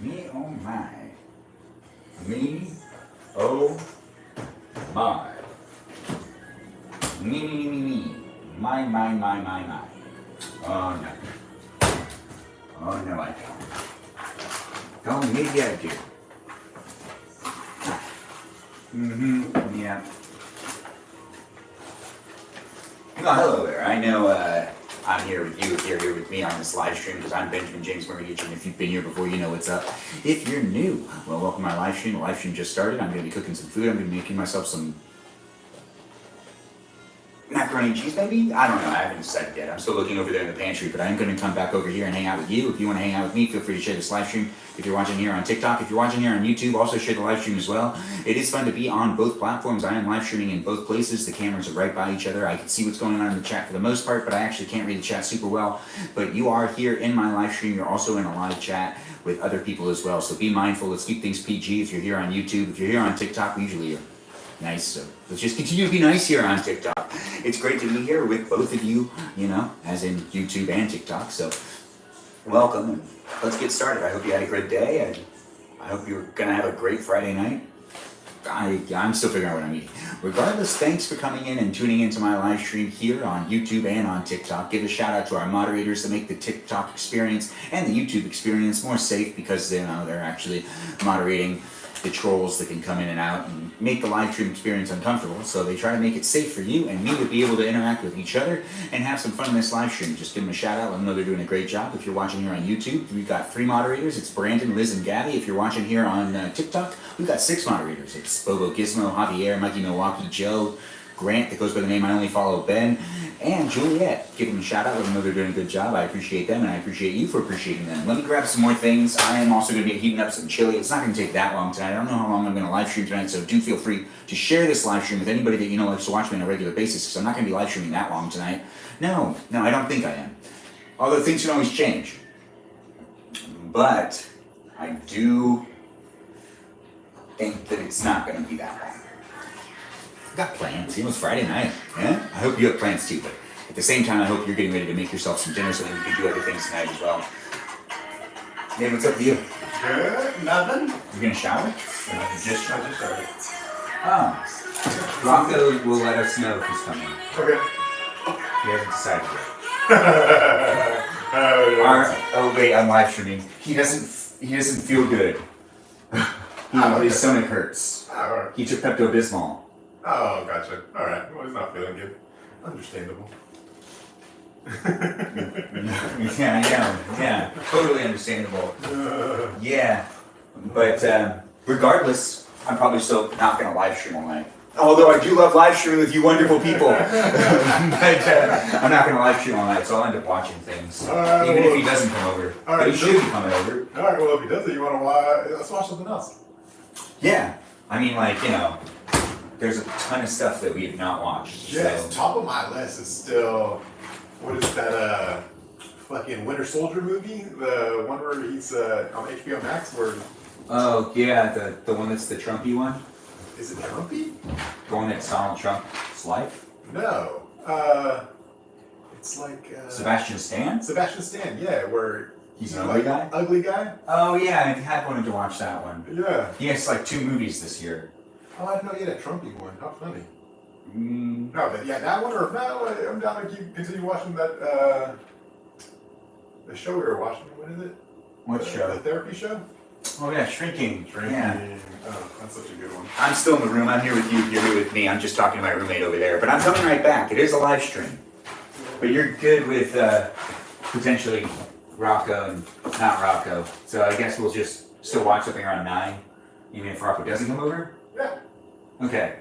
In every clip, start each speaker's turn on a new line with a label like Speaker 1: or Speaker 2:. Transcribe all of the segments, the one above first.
Speaker 1: Me oh my. Me oh my. Me. My. Oh no. Oh no, I don't. Don't maybe I do. Yeah. Oh, hello there. I know I'm here with you, if you're here with me on this live stream, because I'm Benjamin Magrdichian. If you've been here before, you know what's up. If you're new, well, welcome to my live stream. The live stream just started. I'm going to be cooking some food. I'm going to be making myself some macaroni and cheese, maybe? I don't know. I haven't decided yet. I'm still looking over there in the pantry, but I am going to come back over here and hang out with you. If you want to hang out with me, feel free to share this live stream. If you're watching here on TikTok, if you're watching here on YouTube, also share the live stream as well. It is fun to be on both platforms. I am live streaming in both places. The cameras are right by each other. I can see what's going on in the chat for the most part, but I actually can't read the chat super well. But you are here in my live stream. You're also in a live chat with other people as well. So be mindful. Let's keep things PG. If you're here on YouTube, if you're here on TikTok, we usually are nice. So let's just continue to be nice here on TikTok. It's great to be here with both of you, you know, as in YouTube and TikTok. So welcome, and let's get started. I hope you had a great day, and I hope you're gonna have a great Friday night. I'm still figuring out what I'm eating. Regardless, thanks for coming in and tuning into my live stream here on YouTube and on TikTok. Give a shout out to our moderators that make the TikTok experience and the YouTube experience more safe, because you know they're actually moderating the trolls that can come in and out and make the live stream experience uncomfortable. So they try to make it safe for you and me to be able to interact with each other and have some fun in this live stream. Just give them a shout out, let them know they're doing a great job. If you're watching here on YouTube, we've got 3 moderators. It's Brandon, Liz, and Gabby. If you're watching here on TikTok, we've got 6 moderators. It's Bobo Gizmo, Javier, Mikey Milwaukee, Joe, Grant, that goes by the name I Only Follow Ben, and Juliet. Give them a shout out, let them know they're doing a good job. I appreciate them, and I appreciate you for appreciating them. Let me grab some more things. I am also going to be heating up some chili. It's not going to take that long tonight. I don't know how long I'm going to live stream tonight, so do feel free to share this live stream with anybody that you know likes to watch me on a regular basis, because I'm not going to be live streaming that long tonight. No, I don't think I am. Although things can always change. But I do think that it's not going to be that long. I've got plans. It was Friday night. Yeah? I hope you have plans too, but at the same time, I hope you're getting ready to make yourself some dinner so that we can do other things tonight as well. Hey, what's up with you?
Speaker 2: Good, nothing.
Speaker 1: You gonna shower?
Speaker 2: I just started.
Speaker 1: Oh. Rocco will let us know if he's coming.
Speaker 2: Okay.
Speaker 1: He hasn't decided yet. Oh wait, I'm live streaming. He doesn't feel good. His stomach hurts.
Speaker 2: Alright.
Speaker 1: He took Pepto-Bismol.
Speaker 2: Oh, gotcha. Alright. Well, he's not feeling good. Understandable.
Speaker 1: Yeah, totally understandable. Yeah, but regardless, I'm probably still not going to live stream all night. Although I do love live streaming with you wonderful people. But I'm not going to live stream all night, so I'll end up watching things. Even if he doesn't come over. But he should be coming over.
Speaker 2: Alright, well, if he does it, you want to watch? Let's watch something else.
Speaker 1: Yeah, I mean, like, you know, there's a ton of stuff that we have not watched.
Speaker 2: Yes,
Speaker 1: so.
Speaker 2: top of my list is still, what is that, fucking Winter Soldier movie? The one where he's on HBO Max, where...
Speaker 1: Oh, yeah, the one that's the Trumpy one?
Speaker 2: Is it Trumpy?
Speaker 1: The one that's Donald Trump's life?
Speaker 2: No. It's like...
Speaker 1: Sebastian Stan?
Speaker 2: Sebastian Stan, yeah, where...
Speaker 1: He's an ugly guy?
Speaker 2: Ugly guy?
Speaker 1: Oh, yeah, I have wanted to watch that one.
Speaker 2: Yeah.
Speaker 1: He has like 2 movies this year.
Speaker 2: Oh, I didn't know you had a Trumpy one. How funny.
Speaker 1: Mm.
Speaker 2: No, but yeah, that one, or no, I'm down to continue watching that, the show we were watching. What is it?
Speaker 1: What show?
Speaker 2: The therapy show?
Speaker 1: Oh, yeah, Shrinking. Yeah.
Speaker 2: Oh, that's such a good one.
Speaker 1: I'm still in the room. I'm here with you. You're here with me. I'm just talking to my roommate over there. But I'm coming right back. It is a live stream. But you're good with potentially Rocco and not Rocco. So I guess we'll just still watch something around 9, even if Rocco doesn't come over?
Speaker 2: Yeah.
Speaker 1: Okay.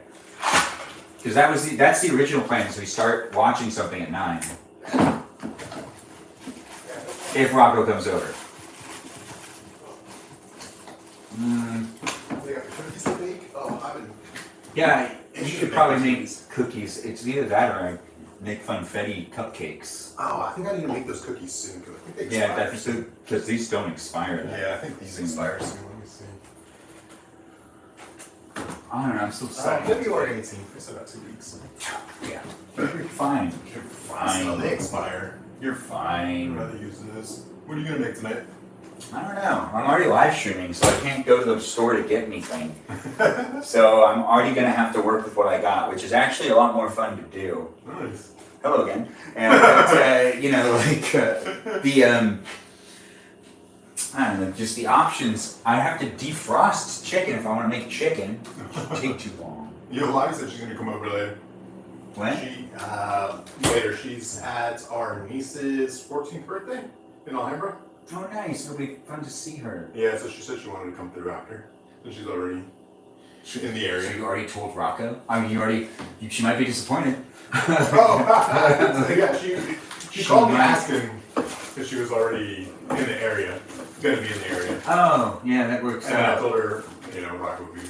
Speaker 1: Because that's the original plan, is we start watching something at 9. If Rocco comes over.
Speaker 2: They got the cookies to bake? Oh, I've been...
Speaker 1: Yeah, you should probably make cookies. It's either that or I make funfetti cupcakes.
Speaker 2: Oh, I think I need to make those cookies soon, because I think they expire.
Speaker 1: Yeah, that's because these don't expire.
Speaker 2: Yeah, I think these expire soon. Let me see.
Speaker 1: I don't know, I'm so excited.
Speaker 2: February 18th. We still got 2 weeks.
Speaker 1: Yeah. You're fine. You're
Speaker 2: Oh,
Speaker 1: fine.
Speaker 2: they expire.
Speaker 1: You're
Speaker 2: I'd
Speaker 1: fine.
Speaker 2: rather use this. What are you going to make tonight?
Speaker 1: I don't know. I'm already live streaming, so I can't go to the store to get anything. So I'm already going to have to work with what I got, which is actually a lot more fun to do.
Speaker 2: Nice.
Speaker 1: Hello again. And, you know, like I don't know, just the options. I have to defrost chicken if I want to make chicken. It should take too long.
Speaker 2: Yo, Lottie said she's gonna come over later.
Speaker 1: When?
Speaker 2: Later. She's at our niece's 14th birthday in Alhambra.
Speaker 1: Oh, nice. It'll be fun to see her.
Speaker 2: Yeah, so she said she wanted to come through after, and she's already in the area.
Speaker 1: So you already told Rocco? I mean, she might be disappointed.
Speaker 2: Oh, yeah. She called me asking if she was already in the area, gonna be in the area.
Speaker 1: Oh, yeah, that works
Speaker 2: And I
Speaker 1: out.
Speaker 2: told her, you know, Rocco would be.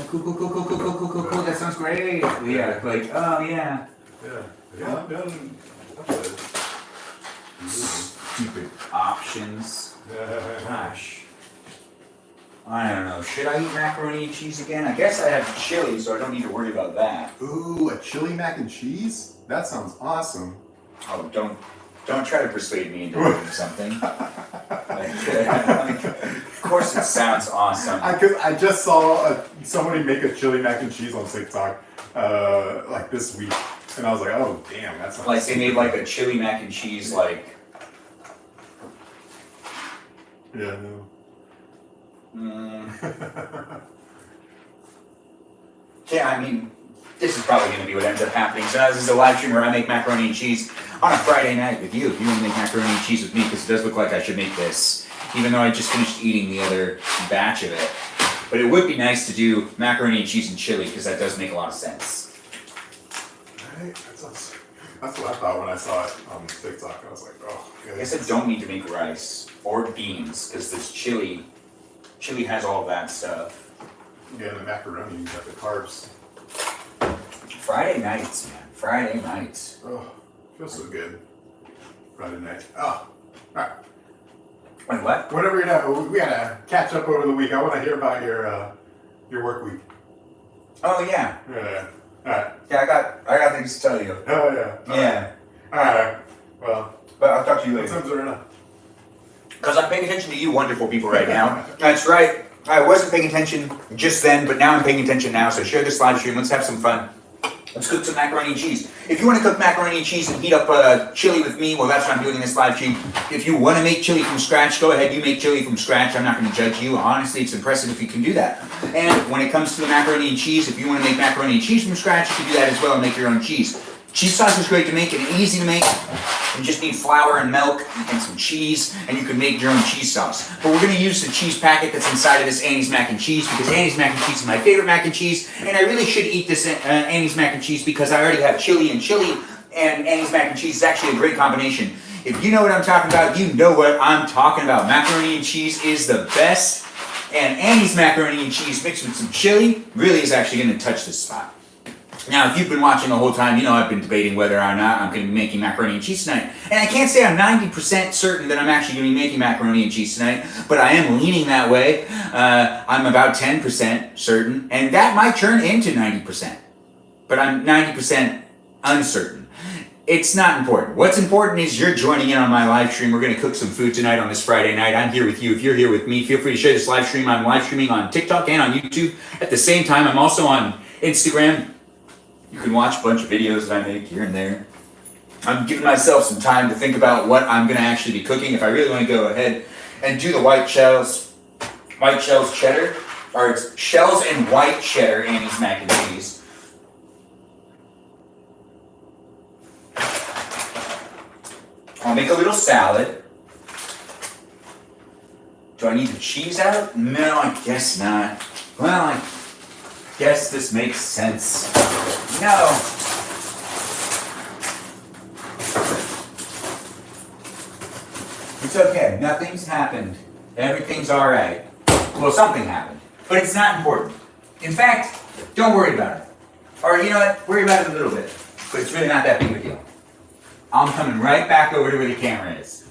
Speaker 1: Cool. That sounds great. Yeah, like, oh, yeah.
Speaker 2: Yeah, I'm done.
Speaker 1: Stupid options. Gosh. I don't know. Should I eat macaroni and cheese again? I guess I have chili, so I don't need to worry about that.
Speaker 2: Ooh, a chili mac and cheese? That sounds awesome.
Speaker 1: Oh, don't try to persuade me into doing something. Of course it sounds awesome.
Speaker 2: I just saw somebody make a chili mac and cheese on TikTok like this week, and I was like, oh damn, that's
Speaker 1: like they made like a chili mac and cheese like.
Speaker 2: Yeah, no.
Speaker 1: Yeah, I mean, this is probably going to be what ends up happening. So now this is a live stream where I make macaroni and cheese on a Friday night with you. If you want to make macaroni and cheese with me, because it does look like I should make this, even though I just finished eating the other batch of it. But it would be nice to do macaroni and cheese and chili, because that does make a lot of sense.
Speaker 2: Right? That's what I thought when I saw it on TikTok. I was like, oh,
Speaker 1: I
Speaker 2: good.
Speaker 1: guess I don't need to make rice or beans, because this chili has all that stuff.
Speaker 2: Yeah, and the macaroni, you got the carbs.
Speaker 1: Friday nights, man. Friday nights.
Speaker 2: Oh, feels so good. Friday night. Oh, alright.
Speaker 1: Wait, what?
Speaker 2: Whatever you're doing, we gotta catch up over the week. I want to hear about your work week.
Speaker 1: Oh, yeah.
Speaker 2: Yeah. Alright.
Speaker 1: Yeah, I got things to tell you.
Speaker 2: Oh, yeah.
Speaker 1: Yeah.
Speaker 2: Alright. Well,
Speaker 1: But I'll talk to you
Speaker 2: what
Speaker 1: later.
Speaker 2: times are enough?
Speaker 1: Because I'm paying attention to you wonderful people right now. That's right. I wasn't paying attention just then, but now I'm paying attention now. So share this live stream. Let's have some fun. Let's cook some macaroni and cheese. If you want to cook macaroni and cheese and heat up chili with me, well, that's what I'm doing in this live stream. If you want to make chili from scratch, go ahead. You make chili from scratch. I'm not going to judge you. Honestly, it's impressive if you can do that. And when it comes to the macaroni and cheese, if you want to make macaroni and cheese from scratch, you can do that as well and make your own cheese. Cheese sauce is great to make and easy to make. You just need flour and milk and some cheese, and you can make your own cheese sauce. But we're going to use the cheese packet that's inside of this Annie's mac and cheese, because Annie's mac and cheese is my favorite mac and cheese, and I really should eat this Annie's mac and cheese because I already have chili, and Annie's mac and cheese is actually a great combination. If you know what I'm talking about, you know what I'm talking about. Macaroni and cheese is the best, and Annie's macaroni and cheese mixed with some chili really is actually going to touch this spot. Now, if you've been watching the whole time, you know I've been debating whether or not I'm going to be making macaroni and cheese tonight. And I can't say I'm 90% certain that I'm actually going to be making macaroni and cheese tonight, but I am leaning that way. I'm about 10% certain, and that might turn into 90%. But I'm 90% uncertain. It's not important. What's important is you're joining in on my live stream. We're going to cook some food tonight on this Friday night. I'm here with you. If you're here with me, feel free to share this live stream. I'm live streaming on TikTok and on YouTube. At the same time, I'm also on Instagram. You can watch a bunch of videos that I make here and there. I'm giving myself some time to think about what I'm going to actually be cooking. If I really want to go ahead and do the white shells cheddar, or it's shells and white cheddar Annie's mac and cheese. I'll make a little salad. Do I need the cheese out? No, I guess not. Well, I guess this makes sense. No. It's okay. Nothing's happened. Everything's all right. Well, something happened, but it's not important. In fact, don't worry about it. Or you know what? Worry about it a little bit, but it's really not that big of a deal. I'm coming right back over to where the camera is.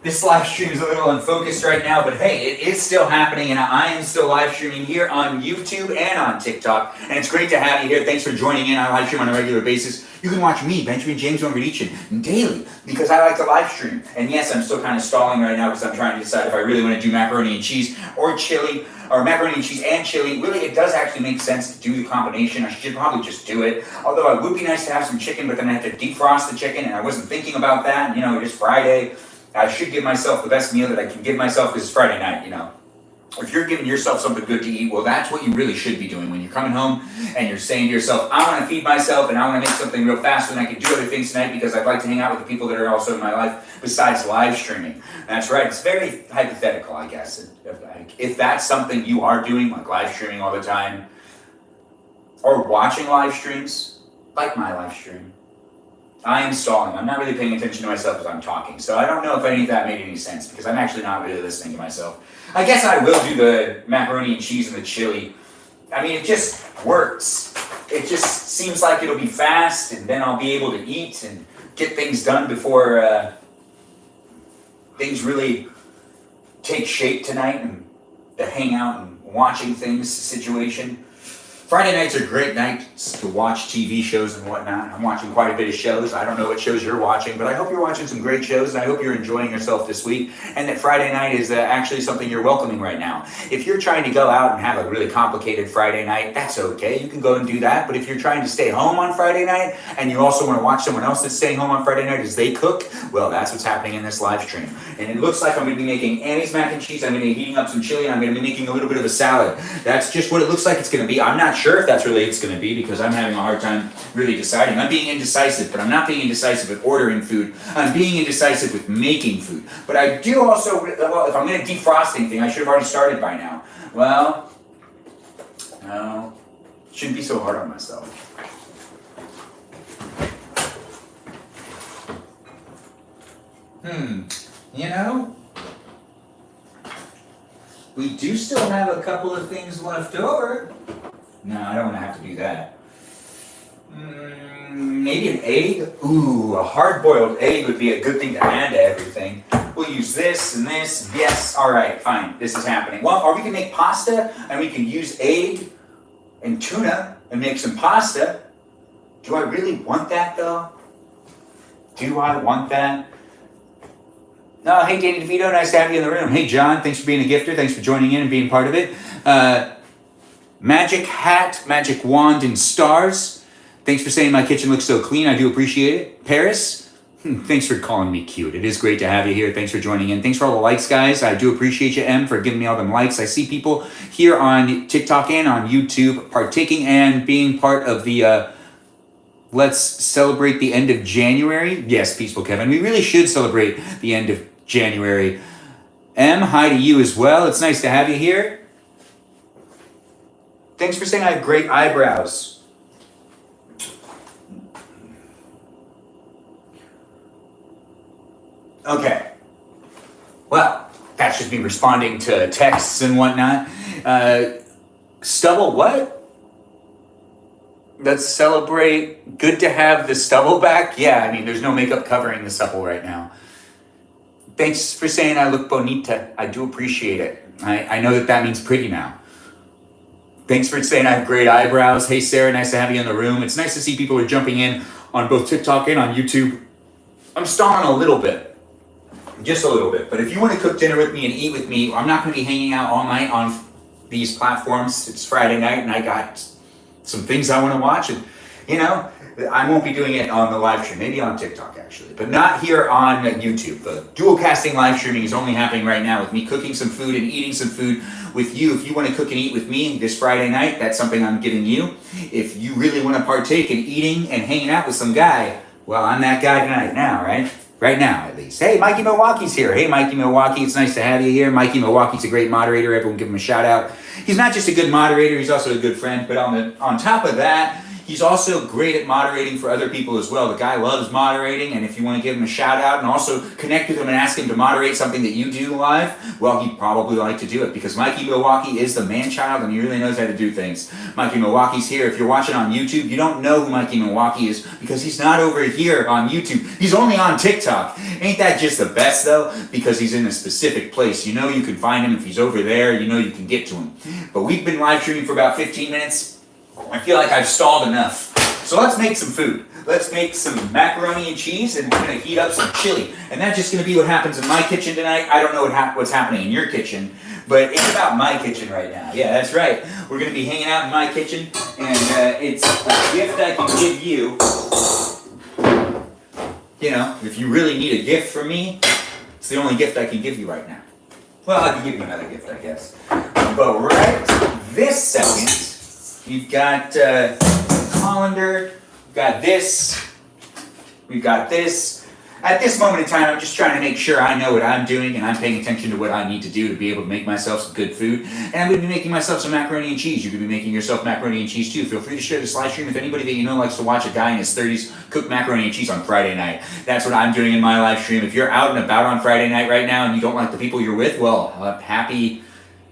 Speaker 1: This live stream is a little unfocused right now, but hey, it is still happening, and I am still live streaming here on YouTube and on TikTok, and it's great to have you here. Thanks for joining in. I live stream on a regular basis. You can watch me, Benjamin James Magrdichian, daily, because I like to live stream. And yes, I'm still kind of stalling right now because I'm trying to decide if I really want to do macaroni and cheese or chili, or macaroni and cheese and chili. Really, it does actually make sense to do the combination. I should probably just do it. Although it would be nice to have some chicken, but then I have to defrost the chicken, and I wasn't thinking about that. You know, it is Friday. I should give myself the best meal that I can give myself because it's Friday night, you know. If you're giving yourself something good to eat, well, that's what you really should be doing when you're coming home and you're saying to yourself, I want to feed myself and I want to make something real fast and I can do other things tonight because I'd like to hang out with the people that are also in my life besides live streaming. That's right. It's very hypothetical, I guess. If that's something you are doing, like live streaming all the time, or watching live streams, like my live stream, I am stalling. I'm not really paying attention to myself as I'm talking. So I don't know if any of that made any sense because I'm actually not really listening to myself. I guess I will do the macaroni and cheese and the chili. I mean, it just works. It just seems like it'll be fast and then I'll be able to eat and get things done before things really take shape tonight and the hangout and watching things situation. Friday nights are great nights to watch TV shows and whatnot. I'm watching quite a bit of shows. I don't know what shows you're watching, but I hope you're watching some great shows, and I hope you're enjoying yourself this week, and that Friday night is actually something you're welcoming right now. If you're trying to go out and have a really complicated Friday night, that's okay. You can go and do that, but if you're trying to stay home on Friday night, and you also want to watch someone else that's staying home on Friday night as they cook, well, that's what's happening in this live stream. And it looks like I'm going to be making Annie's mac and cheese, I'm going to be heating up some chili, and I'm going to be making a little bit of a salad. That's just what it looks like it's going to be. I'm not sure if that's really it's going to be because I'm having a hard time really deciding. I'm being indecisive, but I'm not being indecisive with ordering food. I'm being indecisive with making food. But I do also, well, if I'm going to defrost anything, I should have already started by now. Well, no, shouldn't be so hard on myself. You know, we do still have a couple of things left over. No, I don't want to have to do that. Maybe an egg? Ooh, a hard-boiled egg would be a good thing to add to everything. We'll use this and this. Yes, all right, fine. This is happening. Well, or we can make pasta, and we can use egg and tuna and make some pasta. Do I really want that, though? Do I want that? No, hey, Danny DeVito, nice to have you in the room. Hey, John, thanks for being a gifter. Thanks for joining in and being part of it. Magic hat, magic wand, and stars. Thanks for saying my kitchen looks so clean. I do appreciate it. Paris, thanks for calling me cute. It is great to have you here. Thanks for joining in. Thanks for all the likes, guys. I do appreciate you, Em, for giving me all them likes. I see people here on TikTok and on YouTube partaking and being part of the let's celebrate the end of January. Yes, Peaceful Kevin. We really should celebrate the end of January. Em, hi to you as well. It's nice to have you here. Thanks for saying I have great eyebrows. Okay. Well, that's just me responding to texts and whatnot. Stubble what? Let's celebrate. Good to have the stubble back. Yeah, I mean, there's no makeup covering the stubble right now. Thanks for saying I look bonita. I do appreciate it. I know that means pretty now. Thanks for saying I have great eyebrows. Hey, Sarah, nice to have you in the room. It's nice to see people are jumping in on both TikTok and on YouTube. I'm stalling a little bit. Just a little bit. But if you want to cook dinner with me and eat with me, I'm not going to be hanging out all night on these platforms. It's Friday night and I got some things I want to watch. And, you know, I won't be doing it on the live stream. Maybe on TikTok, actually. But not here on YouTube. The dual casting live streaming is only happening right now with me cooking some food and eating some food with you. If you want to cook and eat with me this Friday night, that's something I'm giving you. If you really want to partake in eating and hanging out with some guy, well, I'm that guy tonight now, right? Right now, at least. Hey, Mikey Milwaukee's here. Hey, Mikey Milwaukee, it's nice to have you here. Mikey Milwaukee's a great moderator. Everyone give him a shout out. He's not just a good moderator, he's also a good friend. But on top of that, He's also great at moderating for other people as well. The guy loves moderating, and if you want to give him a shout out and also connect with him and ask him to moderate something that you do live, well, he'd probably like to do it because Mikey Milwaukee is the man-child and he really knows how to do things. Mikey Milwaukee's here. If you're watching on YouTube, you don't know who Mikey Milwaukee is because he's not over here on YouTube. He's only on TikTok. Ain't that just the best though? Because he's in a specific place. You know you can find him if he's over there. You know you can get to him. But we've been live streaming for about 15 minutes. I feel like I've stalled enough. So let's make some food. Let's make some macaroni and cheese, and we're going to heat up some chili. And that's just going to be what happens in my kitchen tonight. I don't know what's happening in your kitchen, but it's about my kitchen right now. Yeah, that's right. We're going to be hanging out in my kitchen, and it's a gift I can give you. You know, if you really need a gift from me, it's the only gift I can give you right now. Well, I can give you another gift, I guess. But right this second, you've got colander, we've got this, we've got this. At this moment in time, I'm just trying to make sure I know what I'm doing and I'm paying attention to what I need to do to be able to make myself some good food. And I'm going to be making myself some macaroni and cheese. You could be making yourself macaroni and cheese too. Feel free to share this live stream with anybody that you know likes to watch a guy in his 30s cook macaroni and cheese on Friday night. That's what I'm doing in my live stream. If you're out and about on Friday night right now and you don't like the people you're with, well, I'm happy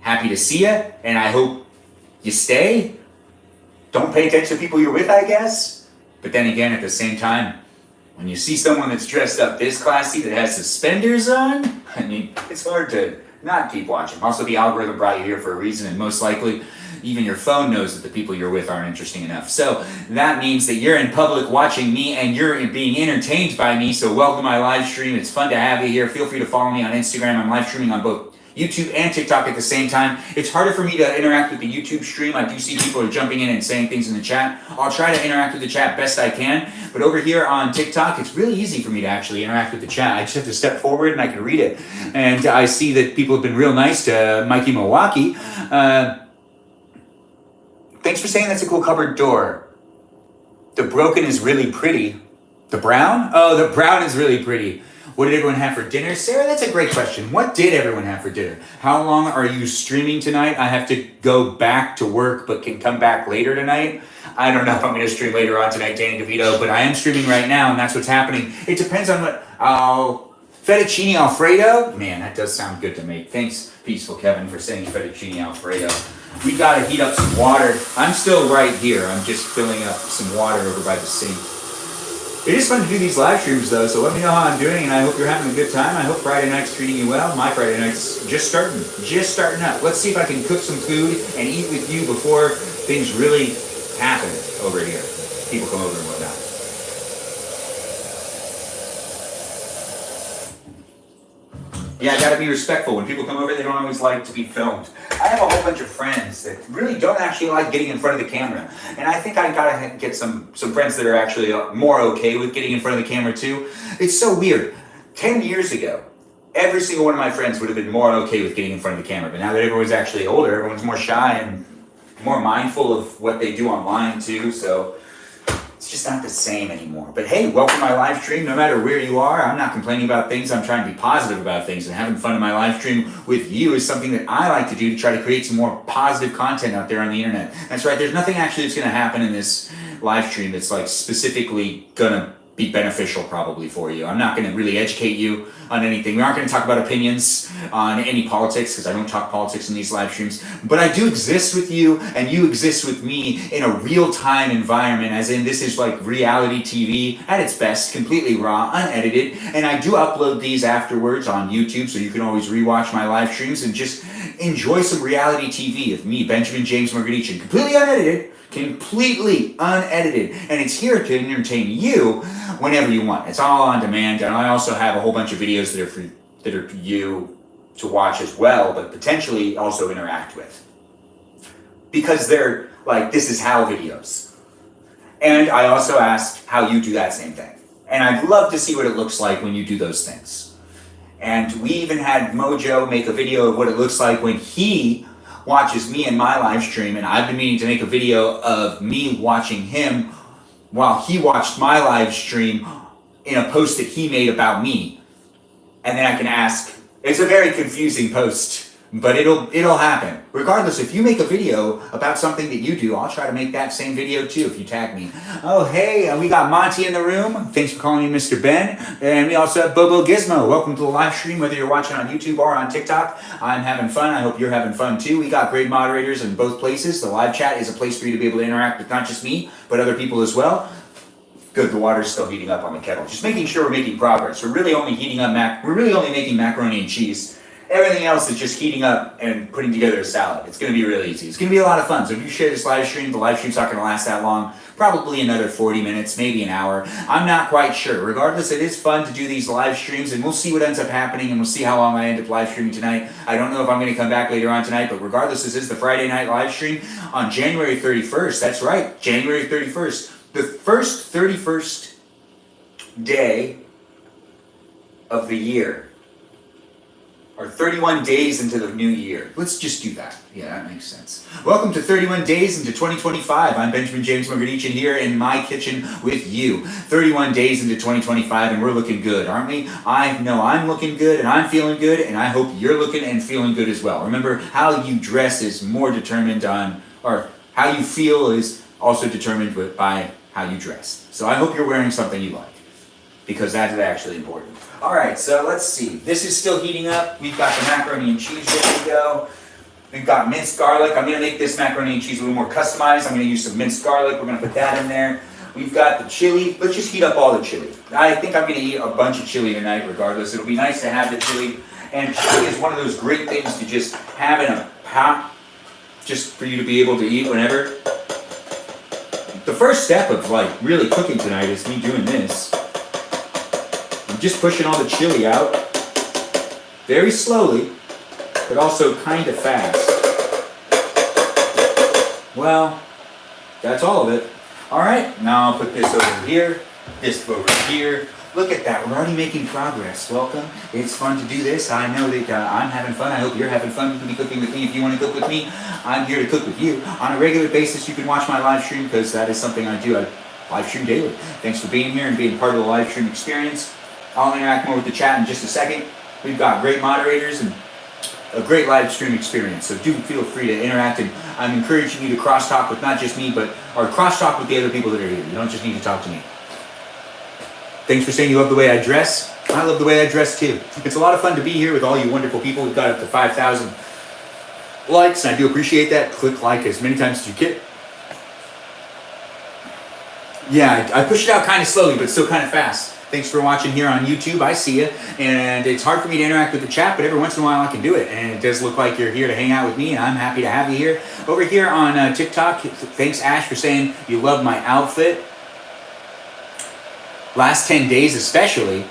Speaker 1: to see you, and I hope you stay. Don't pay attention to people you're with, I guess. But then again, at the same time, when you see someone that's dressed up this classy that has suspenders on, I mean, it's hard to not keep watching. Also, the algorithm brought you here for a reason, and most likely, even your phone knows that the people you're with aren't interesting enough. So that means that you're in public watching me and you're being entertained by me. So welcome to my live stream. It's fun to have you here. Feel free to follow me on Instagram. I'm live streaming on both YouTube and TikTok at the same time. It's harder for me to interact with the YouTube stream. I do see people are jumping in and saying things in the chat. I'll try to interact with the chat best I can. But over here on TikTok, it's really easy for me to actually interact with the chat. I just have to step forward and I can read it. And I see that people have been real nice to Mikey Milwaukee. Thanks for saying that's a cool cupboard door. The broken is really pretty. The brown? Oh, the brown is really pretty. What did everyone have for dinner? Sarah, that's a great question. What did everyone have for dinner? How long are you streaming tonight? I have to go back to work, but can come back later tonight. I don't know if I'm going to stream later on tonight, Danny DeVito, but I am streaming right now, and that's what's happening. It depends on what... fettuccine Alfredo? Man, that does sound good to make. Thanks, Peaceful Kevin, for saying fettuccine Alfredo. We got to heat up some water. I'm still right here. I'm just filling up some water over by the sink. It is fun to do these live streams though, so let me know how I'm doing, and I hope you're having a good time. I hope Friday night's treating you well. My Friday night's just starting up. Let's see if I can cook some food and eat with you before things really happen over here. People come over and whatnot. Yeah, I gotta be respectful. When people come over, they don't always like to be filmed. I have a whole bunch of friends that really don't actually like getting in front of the camera. And I think I gotta get some friends that are actually more okay with getting in front of the camera too. It's so weird. 10 years ago, every single one of my friends would have been more okay with getting in front of the camera. But now that everyone's actually older, everyone's more shy and more mindful of what they do online too. So it's just not the same anymore. But hey, welcome to my live stream. No matter where you are, I'm not complaining about things. I'm trying to be positive about things, and having fun in my live stream with you is something that I like to do to try to create some more positive content out there on the internet. That's right. There's nothing actually that's going to happen in this live stream that's like specifically going to be beneficial probably for you. I'm not going to really educate you on anything. We aren't going to talk about opinions on any politics because I don't talk politics in these live streams. But I do exist with you and you exist with me in a real-time environment, as in this is like reality TV at its best, completely raw, unedited. And I do upload these afterwards on YouTube, so you can always rewatch my live streams and just enjoy some reality TV of me, Benjamin James Magrdichian, completely unedited, and it's here to entertain you whenever you want. It's all on demand, and I also have a whole bunch of videos that are for you to watch as well, but potentially also interact with, because they're like this is how videos. And I also ask how you do that same thing, and I'd love to see what it looks like when you do those things. And we even had Mojo make a video of what it looks like when he watches me in my live stream, and I've been meaning to make a video of me watching him while he watched my live stream in a post that he made about me. And then I can ask, it's a very confusing post, But it'll happen. Regardless, if you make a video about something that you do, I'll try to make that same video too if you tag me. Oh, hey, we got Monty in the room. Thanks for calling me Mr. Ben. And we also have Bobo Gizmo. Welcome to the live stream, whether you're watching on YouTube or on TikTok. I'm having fun. I hope you're having fun too. We got great moderators in both places. The live chat is a place for you to be able to interact with not just me, but other people as well. Good, the water's still heating up on the kettle. Just making sure we're making progress. We're really only making macaroni and cheese. Everything else is just heating up and putting together a salad. It's going to be really easy. It's going to be a lot of fun. So if you share this live stream, the live stream's not going to last that long. Probably another 40 minutes, maybe an hour. I'm not quite sure. Regardless, it is fun to do these live streams, and we'll see what ends up happening, and we'll see how long I end up live streaming tonight. I don't know if I'm going to come back later on tonight, but regardless, this is the Friday night live stream on January 31st. That's right, January 31st. The first 31st day of the year. Or 31 days into the new year. Let's just do that. Yeah, that makes sense. Welcome to 31 days into 2025. I'm Benjamin James Magrdichian here in my kitchen with you. 31 days into 2025 and we're looking good, aren't we? I know I'm looking good and I'm feeling good and I hope you're looking and feeling good as well. Remember, how you dress is more determined on, or how you feel is also determined by how you dress. So I hope you're wearing something you like, because that is actually important. All right, so let's see. This is still heating up. We've got the macaroni and cheese ready to go. We've got minced garlic. I'm going to make this macaroni and cheese a little more customized. I'm going to use some minced garlic. We're going to put that in there. We've got the chili. Let's just heat up all the chili. I think I'm going to eat a bunch of chili tonight regardless. It'll be nice to have the chili. And chili is one of those great things to just have in a pot, just for you to be able to eat whenever. The first step of really cooking tonight is me doing this. Just pushing all the chili out very slowly, but also kind of fast. Well, that's all of it. All right, now I'll put this over here, this over here. Look at that, we're already making progress. Welcome. It's fun to do this. I know that I'm having fun. I hope you're having fun. You can be cooking with me if you want to cook with me. I'm here to cook with you. On a regular basis, you can watch my live stream because that is something I do. I live stream daily. Thanks for being here and being part of the live stream experience. I'll interact more with the chat in just a second. We've got great moderators and a great live stream experience, so do feel free to interact, and I'm encouraging you to cross-talk with not just me, or cross-talk with the other people that are here. You don't just need to talk to me. Thanks for saying you love the way I dress. I love the way I dress too. It's a lot of fun to be here with all you wonderful people. We've got up to 5,000 likes, and I do appreciate that. Click like as many times as you can. Yeah, I push it out kind of slowly, but still kind of fast. Thanks for watching here on YouTube. I see you. And it's hard for me to interact with the chat, but every once in a while I can do it. And it does look like you're here to hang out with me, and I'm happy to have you here. Over here on TikTok, thanks Ash for saying you love my outfit. Last 10 days especially.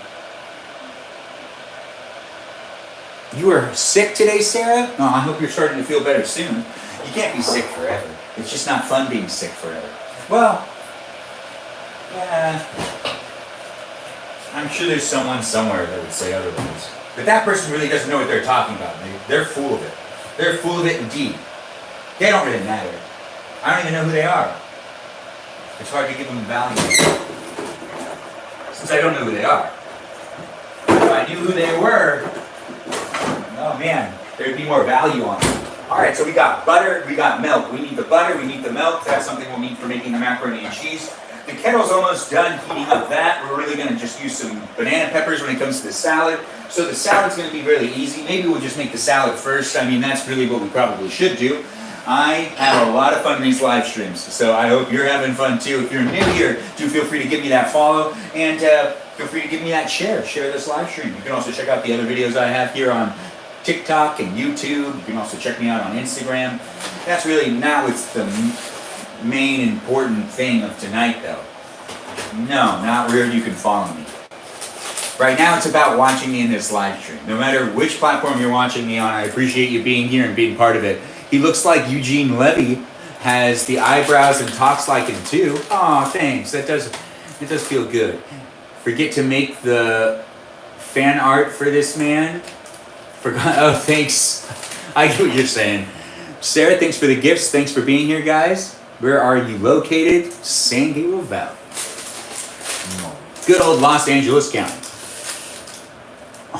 Speaker 1: You were sick today, Sarah? Oh, I hope you're starting to feel better soon. You can't be sick forever. It's just not fun being sick forever. Well, yeah. I'm sure there's someone somewhere that would say otherwise. But that person really doesn't know what they're talking about. They're full of it. They're full of it indeed. They don't really matter. I don't even know who they are. It's hard to give them value. Since I don't know who they are. If I knew who they were, oh man, there'd be more value on them. Alright, so we got butter, we got milk. We need the butter, we need the milk. That's something we'll need for making the macaroni and cheese. The kettle's almost done heating up that. We're really going to just use some banana peppers when it comes to the salad. So the salad's going to be really easy. Maybe we'll just make the salad first. I mean, that's really what we probably should do. I have a lot of fun in these live streams, so I hope you're having fun too. If you're new here, do feel free to give me that follow, and feel free to give me that share. Share this live stream. You can also check out the other videos I have here on TikTok and YouTube. You can also check me out on Instagram. That's really not what's the main important thing of tonight though. No, not where you can follow me. Right now it's about watching me in this live stream. No matter which platform you're watching me on, I appreciate you being here and being part of it. He looks like Eugene Levy, has the eyebrows and talks like him too. Aw, thanks. It does feel good. Forget to make the fan art for this man. Forgot. Oh, thanks. I get what you're saying. Sarah, thanks for the gifts. Thanks for being here, guys. Where are you located? San Gabriel Valley. Good old Los Angeles County.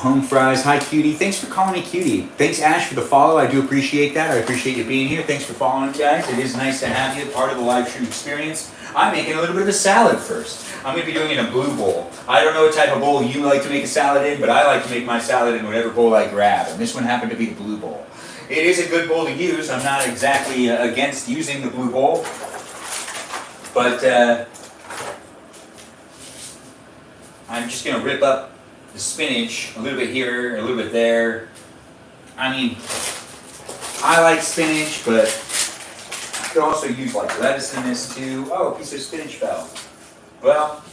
Speaker 1: Home fries. Hi, cutie. Thanks for calling me cutie. Thanks, Ash, for the follow. I do appreciate that. I appreciate you being here. Thanks for following, guys. It is nice to have you part of the live stream experience. I'm making a little bit of a salad first. I'm going to be doing it in a blue bowl. I don't know what type of bowl you like to make a salad in, but I like to make my salad in whatever bowl I grab. And this one happened to be the blue bowl. It is a good bowl to use. I'm not exactly against using the blue bowl. But I'm just going to rip up the spinach, a little bit here, a little bit there. I mean, I like spinach, but I could also use like lettuce in this too. Oh, a piece of spinach fell. Well,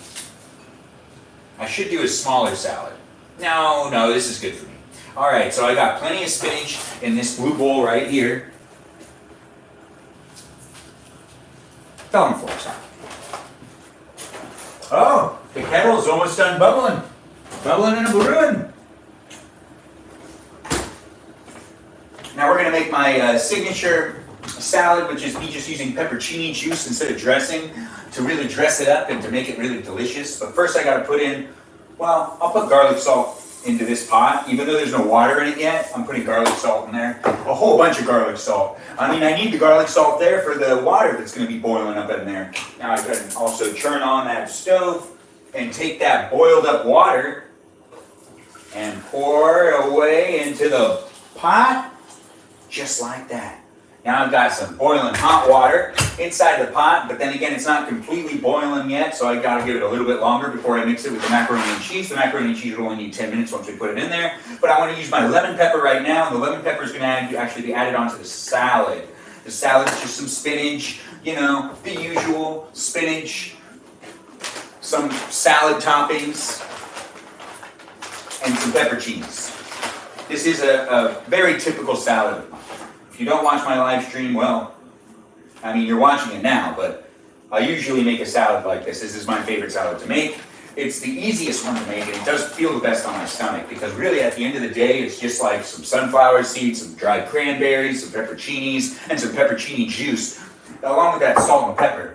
Speaker 1: I should do a smaller salad. No, this is good for me. All right, so I got plenty of spinach in this blue bowl right here. Fell on the floor, sorry. Oh, the kettle's almost done bubbling. Bubbling and a brewing. Now we're going to make my signature salad, which is me just using pepperoni juice instead of dressing to really dress it up and to make it really delicious. But first I got to put in, well, I'll put garlic salt into this pot. Even though there's no water in it yet, I'm putting garlic salt in there. A whole bunch of garlic salt. I mean, I need the garlic salt there for the water that's going to be boiling up in there. Now I can also turn on that stove and take that boiled up water and pour it away into the pot, just like that. Now I've got some boiling hot water inside the pot, but then again, it's not completely boiling yet, so I gotta give it a little bit longer before I mix it with the macaroni and cheese. The macaroni and cheese will only need 10 minutes once we put it in there, but I want to use my lemon pepper right now, and the lemon pepper is gonna actually be added onto the salad. The salad is just some spinach, you know, the usual spinach, some salad toppings, and some pepper cheese. This is a very typical salad of mine. If you don't watch my live stream, well, I mean, you're watching it now, but I usually make a salad like this. This is my favorite salad to make. It's the easiest one to make, and it does feel the best on my stomach, because really at the end of the day, it's just like some sunflower seeds, some dried cranberries, some pepperoncinis, and some pepperoni juice, along with that salt and pepper,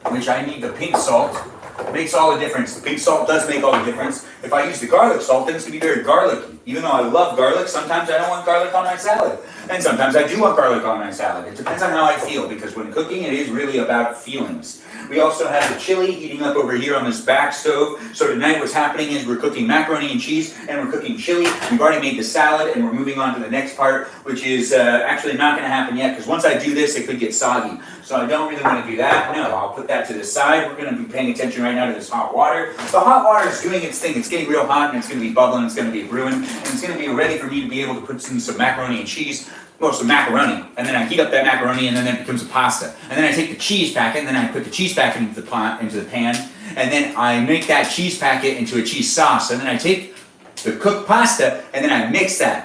Speaker 1: which I need the pink salt. It makes all the difference. The pink salt does make all the difference. If I use the garlic salt, then it's going to be very garlicky. Even though I love garlic, sometimes I don't want garlic on my salad. And sometimes I do want garlic on my salad. It depends on how I feel, because when cooking, it is really about feelings. We also have the chili heating up over here on this back stove. So tonight what's happening is we're cooking macaroni and cheese, and we're cooking chili. We've already made the salad, and we're moving on to the next part, which is actually not going to happen yet, because once I do this, it could get soggy. So I don't really want to do that. No, I'll put that to the side. We're going to be paying attention right now to this hot water. The hot water is doing its thing. It's getting real hot, and it's going to be bubbling, it's going to be brewing, and it's going to be ready for me to be able to put in some macaroni and cheese. Well, some macaroni, and then I heat up that macaroni, and then it becomes a pasta. And then I take the cheese packet, and then I put the cheese packet into the pan, and then I make that cheese packet into a cheese sauce. And then I take the cooked pasta, and then I mix that.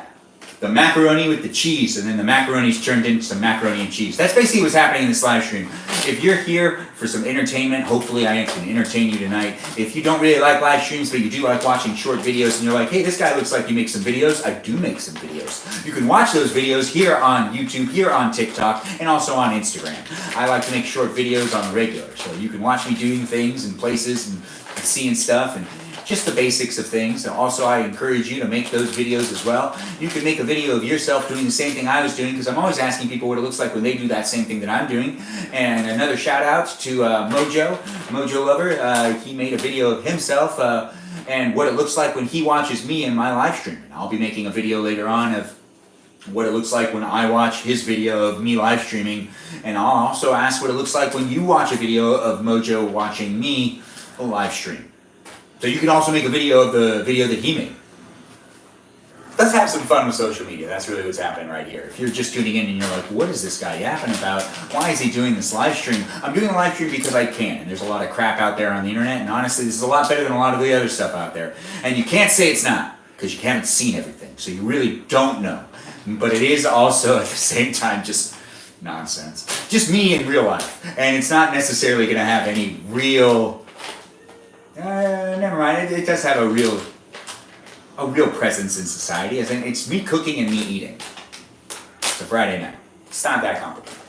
Speaker 1: The macaroni with the cheese, and then the macaroni's turned into some macaroni and cheese. That's basically what's happening in this live stream. If you're here for some entertainment, hopefully I can entertain you tonight. If you don't really like live streams, but you do like watching short videos, and you're like, hey, this guy looks like he makes some videos, I do make some videos. You can watch those videos here on YouTube, here on TikTok, and also on Instagram. I like to make short videos on the regular, so you can watch me doing things and places and seeing stuff, and just the basics of things. And also, I encourage you to make those videos as well. You can make a video of yourself doing the same thing I was doing, because I'm always asking people what it looks like when they do that same thing that I'm doing. And another shout out to Mojo Lover. He made a video of himself and what it looks like when he watches me in my live stream. And I'll be making a video later on of what it looks like when I watch his video of me live streaming. And I'll also ask what it looks like when you watch a video of Mojo watching me live stream. So you can also make a video of the video that he made. Let's have some fun with social media. That's really what's happening right here. If you're just tuning in and you're like, what is this guy yapping about? Why is he doing this live stream? I'm doing a live stream because I can. And there's a lot of crap out there on the internet. And honestly, this is a lot better than a lot of the other stuff out there. And you can't say it's not, because you haven't seen everything. So you really don't know. But it is also, at the same time, just nonsense. Just me in real life. And it's not necessarily going to have any real... never mind. It does have a real presence in society. As in, it's me cooking and me eating. It's a Friday night. It's not that complicated.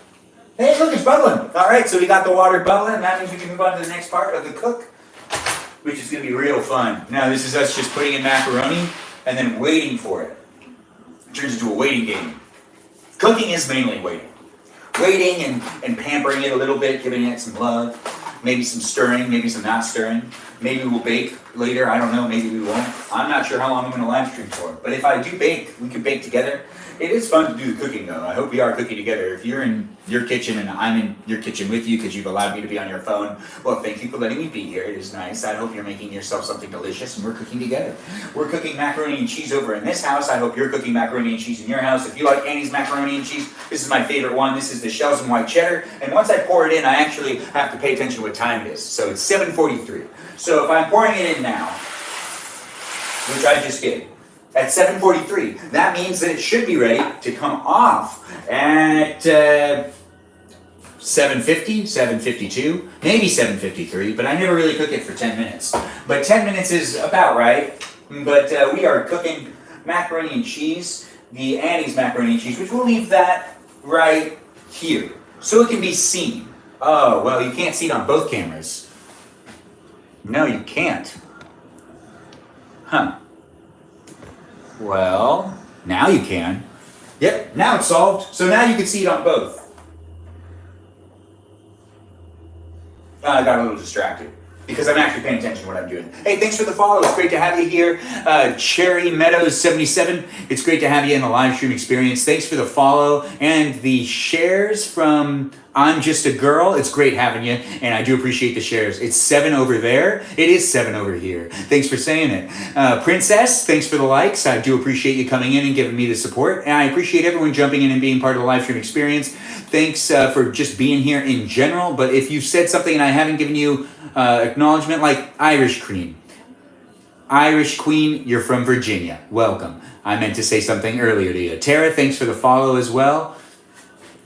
Speaker 1: Hey, look, it's bubbling. All right, so we got the water bubbling. That means we can move on to the next part of the cook, which is going to be real fun. Now, this is us just putting in macaroni and then waiting for it. It turns into a waiting game. Cooking is mainly waiting. Waiting and pampering it a little bit, giving it some love, maybe some stirring, maybe some not stirring. Maybe we'll bake later, I don't know, maybe we won't. I'm not sure how long I'm going to live stream for. But if I do bake, we can bake together. It is fun to do the cooking though. I hope we are cooking together. If you're in your kitchen and I'm in your kitchen with you because you've allowed me to be on your phone, well, thank you for letting me be here. It is nice. I hope you're making yourself something delicious and we're cooking together. We're cooking macaroni and cheese over in this house. I hope you're cooking macaroni and cheese in your house. If you like Annie's macaroni and cheese, this is my favorite one. This is the shells and white cheddar. And once I pour it in, I actually have to pay attention to what time it is. So it's 7:43. So if I'm pouring it in now, which I just did, at 7:43, that means that it should be ready to come off at 7:50, 7:52, maybe 7:53, but I never really cook it for 10 minutes. But 10 minutes is about right. But we are cooking macaroni and cheese, the Annie's macaroni and cheese, which we'll leave that right here so it can be seen. Oh, well, you can't see it on both cameras. No, you can't. Huh. Well, now you can. Yep, now it's solved. So now you can see it on both. I got a little distracted because I'm actually paying attention to what I'm doing. Hey, thanks for the follow. It's great to have you here. Cherry Meadows 77. It's great to have you in the live stream experience. Thanks for the follow and the shares from I'm Just a Girl. It's great having you, and I do appreciate the shares. It's 7 over there. It is 7 over here. Thanks for saying it. Princess, thanks for the likes. I do appreciate you coming in and giving me the support, and I appreciate everyone jumping in and being part of the live stream experience. Thanks for just being here in general, but if you've said something and I haven't given you acknowledgement, like Irish Queen. Irish Queen, you're from Virginia. Welcome. I meant to say something earlier to you. Tara, thanks for the follow as well.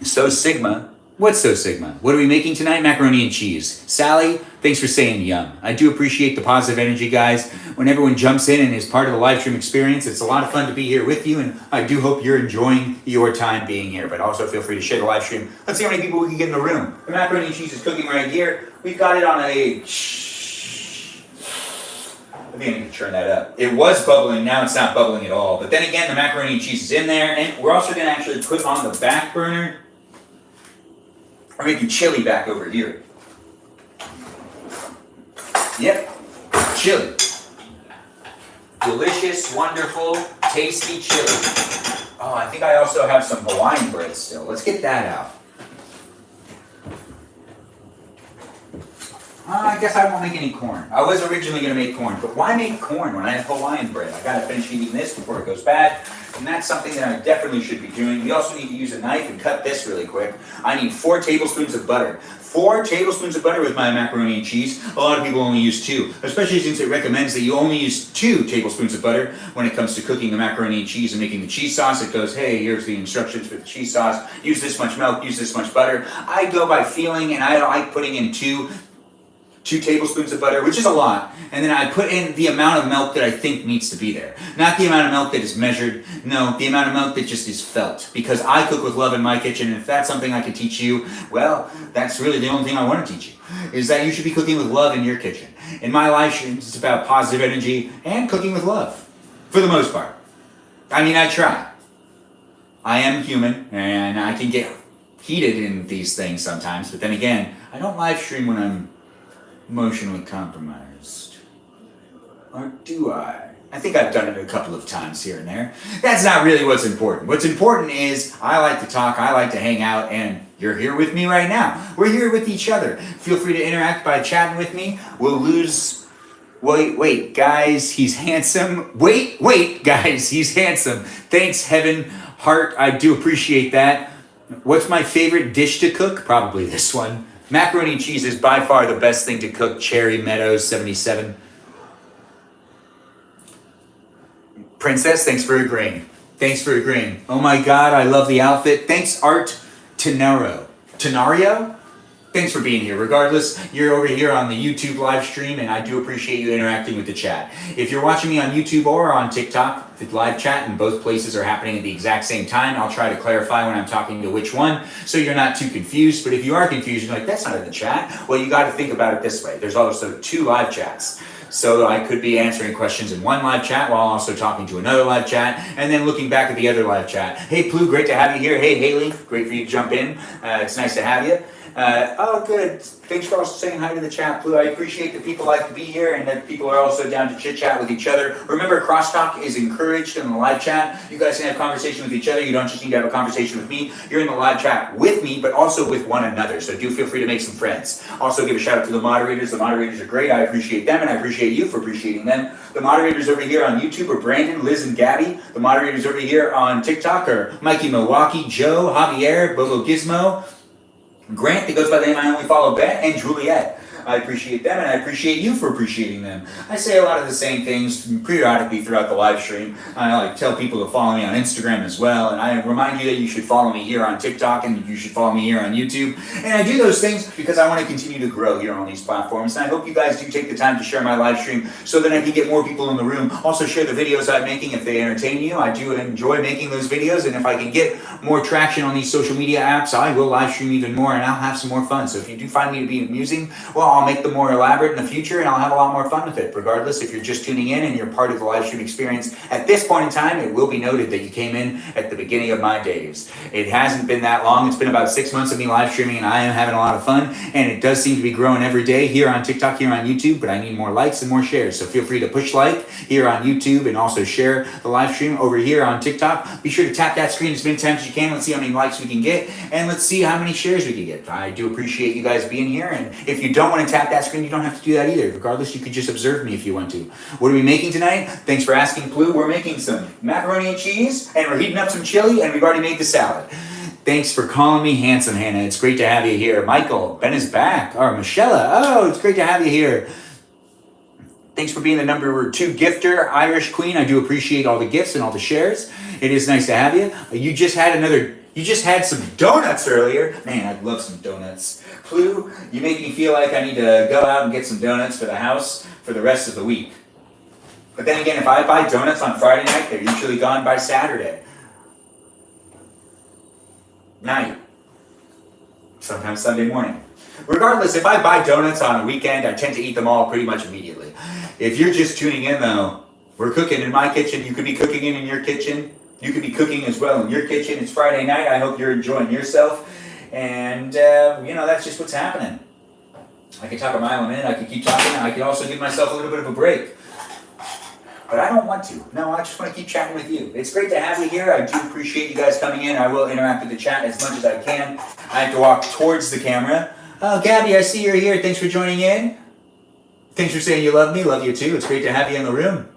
Speaker 1: So Sigma. What's So Sigma? What are we making tonight? Macaroni and cheese. Sally, thanks for saying yum. I do appreciate the positive energy, guys. When everyone jumps in and is part of the live stream experience, it's a lot of fun to be here with you, and I do hope you're enjoying your time being here. But also feel free to share the live stream. Let's see how many people we can get in the room. The macaroni and cheese is cooking right here. We've got it on a... I think I need to turn that up. It was bubbling, now it's not bubbling at all. But then again, the macaroni and cheese is in there, and we're also going to actually put on the back burner. We're making chili back over here. Yep, chili. Delicious, wonderful, tasty chili. Oh, I think I also have some Hawaiian bread still. Let's get that out. I guess I won't make any corn. I was originally going to make corn, but why make corn when I have Hawaiian bread? I got to finish eating this before it goes bad, and that's something that I definitely should be doing. We also need to use a knife and cut this really quick. I need 4 tablespoons of butter. 4 tablespoons of butter with my macaroni and cheese. A lot of people only use 2, especially since it recommends that you only use 2 tablespoons of butter when it comes to cooking the macaroni and cheese and making the cheese sauce. It goes, hey, here's the instructions for the cheese sauce. Use this much milk, use this much butter. I go by feeling, and I like putting in 2 tablespoons of butter, which is a lot, and then I put in the amount of milk that I think needs to be there. Not the amount of milk that is measured, no, the amount of milk that just is felt. Because I cook with love in my kitchen, and if that's something I could teach you, well, that's really the only thing I want to teach you, is that you should be cooking with love in your kitchen. In my live streams, it's about positive energy and cooking with love, for the most part. I mean, I try. I am human, and I can get heated in these things sometimes, but then again, I don't live stream when I'm emotionally compromised. Or do I? I think I've done it a couple of times here and there. That's not really what's important. What's important is I like to talk, I like to hang out, and you're here with me right now. We're here with each other. Feel free to interact by chatting with me. We'll lose... Wait, guys, he's handsome. Wait, guys, he's handsome. Thanks, Heaven, Heart, I do appreciate that. What's my favorite dish to cook? Probably this one. Macaroni and cheese is by far the best thing to cook. Cherry Meadows 77. Princess, thanks for agreeing. Thanks for agreeing. Oh my God, I love the outfit. Thanks, Art Tenario? Thanks for being here. Regardless, you're over here on the YouTube live stream, and I do appreciate you interacting with the chat. If you're watching me on YouTube or on TikTok, the live chat in both places are happening at the exact same time. I'll try to clarify when I'm talking to which one, so you're not too confused. But if you are confused, you're like, that's not in the chat. Well, you got to think about it this way. There's also 2 live chats. So I could be answering questions in one live chat while also talking to another live chat, and then looking back at the other live chat. Hey, Plu, great to have you here. Hey, Haley, great for you to jump in. It's nice to have you. Oh, good. Thanks for also saying hi to the chat, Blue. I appreciate that people like to be here and that people are also down to chit-chat with each other. Remember, crosstalk is encouraged in the live chat. You guys can have conversation with each other. You don't just need to have a conversation with me. You're in the live chat with me, but also with one another. So do feel free to make some friends. Also, give a shout out to the moderators. The moderators are great. I appreciate them, and I appreciate you for appreciating them. The moderators over here on YouTube are Brandon, Liz, and Gabby. The moderators over here on TikTok are Mikey Milwaukee, Joe, Javier, Bobo Gizmo, Grant, that goes by the name I only follow, Ben, and Juliet. I appreciate them, and I appreciate you for appreciating them. I say a lot of the same things periodically throughout the live stream. I tell people to follow me on Instagram as well, and I remind you that you should follow me here on TikTok, and you should follow me here on YouTube. And I do those things because I want to continue to grow here on these platforms, and I hope you guys do take the time to share my live stream so that I can get more people in the room. Also share the videos I'm making if they entertain you. I do enjoy making those videos, and if I can get more traction on these social media apps, I will live stream even more, and I'll have some more fun. So if you do find me to be amusing, well, I'll make them more elaborate in the future, and I'll have a lot more fun with it. Regardless, if you're just tuning in and you're part of the live stream experience at this point in time, it will be noted that you came in at the beginning of my days. It hasn't been that long. It's been about 6 months of me live streaming, and I am having a lot of fun, and it does seem to be growing every day here on TikTok, here on YouTube, but I need more likes and more shares. So feel free to push like here on YouTube and also share the live stream over here on TikTok. Be sure to tap that screen as many times as you can. Let's see how many likes we can get, and let's see how many shares we can get. I do appreciate you guys being here, and if you don't want to tap that screen, you don't have to do that either. Regardless, you could just observe me if you want to. What are we making tonight? Thanks for asking, Plu. We're making some macaroni and cheese, and we're heating up some chili, and we've already made the salad. Thanks for calling me handsome, Hannah. It's great to have you here. Michael, Ben is back. Or Michelle. Oh, it's great to have you here. Thanks for being the number 2 gifter, Irish Queen. I do appreciate all the gifts and all the shares. It is nice to have you. You just had some donuts earlier. Man, I'd love some donuts. Plu, you make me feel like I need to go out and get some donuts for the house for the rest of the week. But then again, if I buy donuts on Friday night, they're usually gone by Saturday night. Sometimes Sunday morning. Regardless, if I buy donuts on a weekend, I tend to eat them all pretty much immediately. If you're just tuning in though, we're cooking in my kitchen. You could be cooking in your kitchen. You could be cooking as well in your kitchen. It's Friday night. I hope you're enjoying yourself. And, that's just what's happening. I could talk a mile a minute. I could keep talking. I could also give myself a little bit of a break. But I don't want to. No, I just want to keep chatting with you. It's great to have you here. I do appreciate you guys coming in. I will interact with the chat as much as I can. I have to walk towards the camera. Oh, Gabby, I see you're here. Thanks for joining in. Thanks for saying you love me. Love you too. It's great to have you in the room.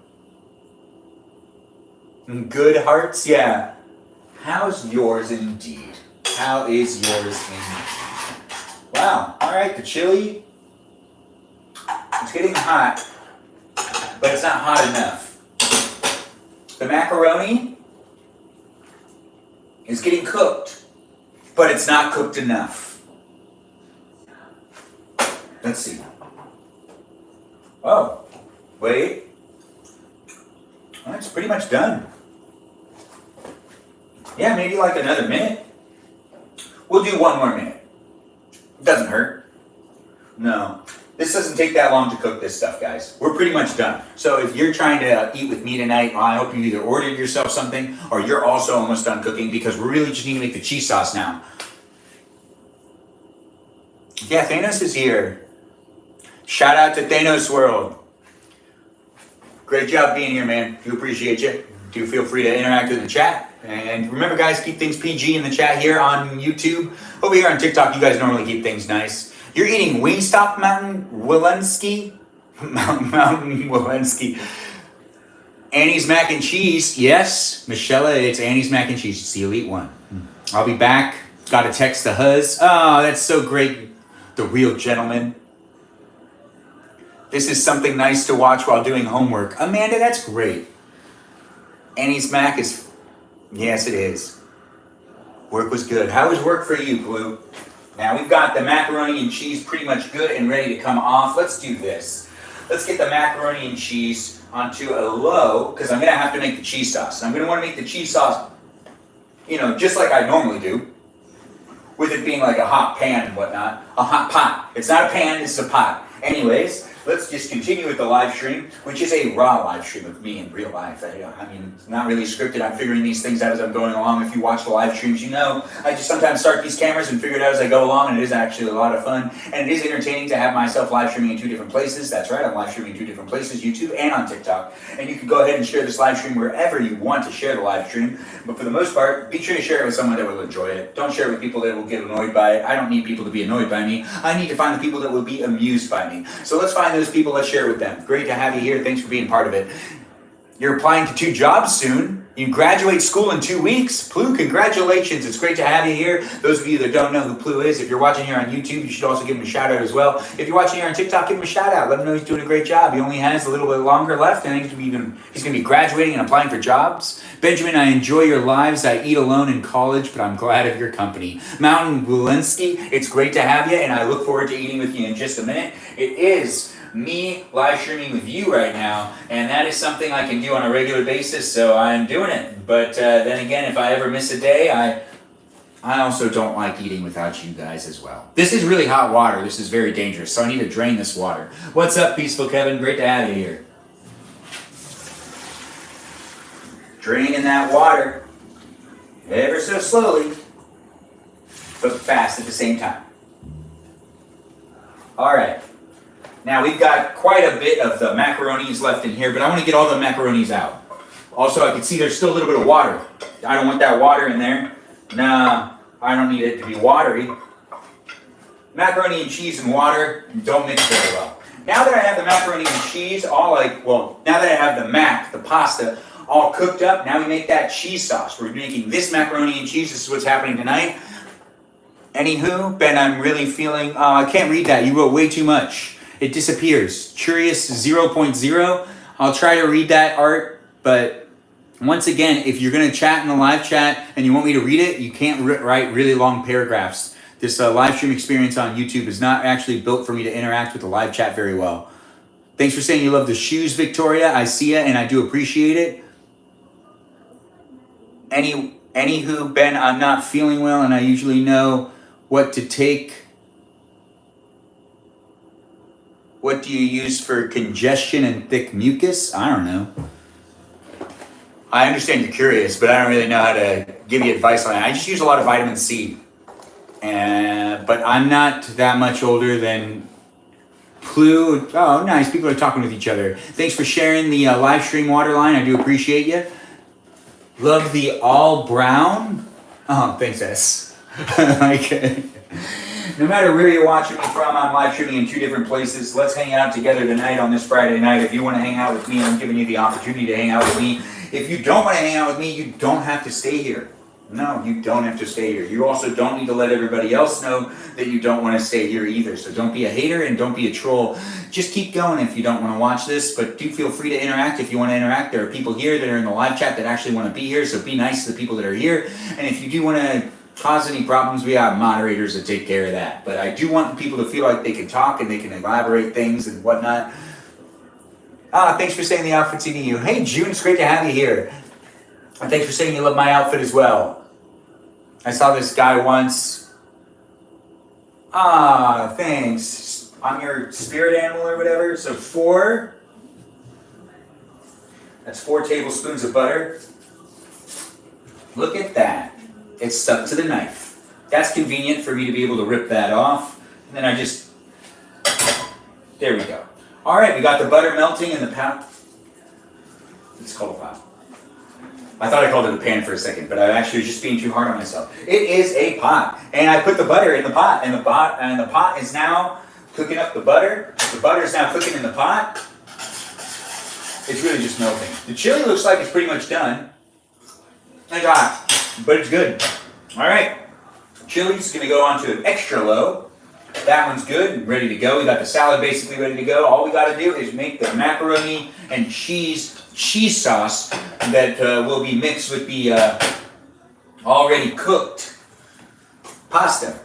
Speaker 1: Good hearts, yeah. How's yours indeed? How is yours indeed? Wow, all right, the chili. It's getting hot, but it's not hot enough. The macaroni is getting cooked, but it's not cooked enough. Let's see. Oh, wait. Well, it's pretty much done. Yeah, maybe like another minute. We'll do 1 more minute. It doesn't hurt. No. This doesn't take that long to cook this stuff, guys. We're pretty much done. So if you're trying to eat with me tonight, well, I hope you either ordered yourself something or you're also almost done cooking because we really just need to make the cheese sauce now. Yeah, Thanos is here. Shout out to Thanos World. Great job being here, man. Do appreciate you. Do feel free to interact in the chat. And remember, guys, keep things PG in the chat here on YouTube. Over here on TikTok, you guys normally keep things nice. You're eating Wingstop Mountain Walensky? Mountain Walensky. Annie's Mac and Cheese. Yes, Michelle, it's Annie's Mac and Cheese. It's the elite one. I'll be back. Got to text the huzz. Oh, that's so great. The real gentleman. This is something nice to watch while doing homework. Amanda, that's great. Annie's Mac is... Yes, it is. Work was good. How was work for you, Blue? Now we've got the macaroni and cheese pretty much good and ready to come off. Let's do this. Let's get the macaroni and cheese onto a low, because I'm going to have to make the cheese sauce. I'm going to want to make the cheese sauce, just like I normally do, with it being like a hot pan and whatnot. A hot pot. It's not a pan, it's a pot. Anyways, let's just continue with the live stream, which is a raw live stream of me in real life. I mean, it's not really scripted. I'm figuring these things out as I'm going along. If you watch the live streams, you know I just sometimes start these cameras and figure it out as I go along, and it is actually a lot of fun. And it is entertaining to have myself live streaming in 2 different places. That's right, I'm live streaming in 2 different places, YouTube and on TikTok. And you can go ahead and share this live stream wherever you want to share the live stream. But for the most part, be sure to share it with someone that will enjoy it. Don't share it with people that will get annoyed by it. I don't need people to be annoyed by me. I need to find the people that will be amused by me. So let's find those people, let's share it with them. Great to have you here. Thanks for being part of it. You're applying to 2 jobs soon. You graduate school in 2 weeks. Plu, congratulations. It's great to have you here. Those of you that don't know who Plu is, if you're watching here on YouTube, you should also give him a shout out as well. If you're watching here on TikTok, give him a shout out. Let him know he's doing a great job. He only has a little bit longer left, and he's going to be graduating and applying for jobs. Benjamin, I enjoy your lives. I eat alone in college, but I'm glad of your company. Mountain Walensky, it's great to have you, and I look forward to eating with you in just a minute. It is me live streaming with you right now, and that is something I can do on a regular basis, so I'm doing it. But then again, if I ever miss a day, I also don't like eating without you guys as well. This is really hot water. This is very dangerous, so I need to drain this water. What's up, Peaceful Kevin? Great to have you here. Draining that water ever so slowly, but fast at the same time. All right. Now we've got quite a bit of the macaronis left in here, but I want to get all the macaronis out. Also, I can see there's still a little bit of water. I don't want that water in there. Nah, I don't need it to be watery. Macaroni and cheese and water don't mix very well. Now that I have the macaroni and cheese now that I have the pasta all cooked up, now we make that cheese sauce. We're making this macaroni and cheese. This is what's happening tonight. Anywho, Ben, I'm really feeling, I can't read that. You wrote way too much. It disappears. Curious 0.0. I'll try to read that, Art, but once again, if you're going to chat in the live chat and you want me to read it, you can't write really long paragraphs. This live stream experience on YouTube is not actually built for me to interact with the live chat very well. Thanks for saying you love the shoes, Victoria. I see it and I do appreciate it. Anywho, Ben, I'm not feeling well and I usually know what to take. What do you use for congestion and thick mucus? I don't know. I understand you're curious, but I don't really know how to give you advice on it. I just use a lot of vitamin C. But I'm not that much older than Plu. Oh, nice. People are talking with each other. Thanks for sharing the live stream waterline. I do appreciate you. Love the all brown. Oh, thanks, S. Okay. No matter where you're watching me from, I'm live streaming in 2 different places. Let's hang out together tonight on this Friday night. If you want to hang out with me, I'm giving you the opportunity to hang out with me. If you don't want to hang out with me, you don't have to stay here. No, you don't have to stay here. You also don't need to let everybody else know that you don't want to stay here either. So don't be a hater and don't be a troll. Just keep going if you don't want to watch this, but do feel free to interact if you want to interact. There are people here that are in the live chat that actually want to be here, so be nice to the people that are here. And if you do want to cause any problems, we have moderators that take care of that. But I do want people to feel like they can talk and they can elaborate things and whatnot. Thanks for saying the outfit's eating you. Hey, June, it's great to have you here. And thanks for saying you love my outfit as well. I saw this guy once. Thanks. I'm your spirit animal or whatever. So 4. That's 4 tablespoons of butter. Look at that. It's stuck to the knife. That's convenient for me to be able to rip that off. And then there we go. All right, we got the butter melting in the pan. It's called a pot. I thought I called it a pan for a second, but I actually was just being too hard on myself. It is a pot, and I put the butter in the pot, and the pot is now cooking up the butter. The butter is now cooking in the pot. It's really just melting. The chili looks like it's pretty much done. It's hot, but it's good. All right, chili's gonna go on to an extra low. That one's good and ready to go. We got the salad basically ready to go. All we got to do is make the macaroni and cheese sauce that will be mixed with the already cooked pasta.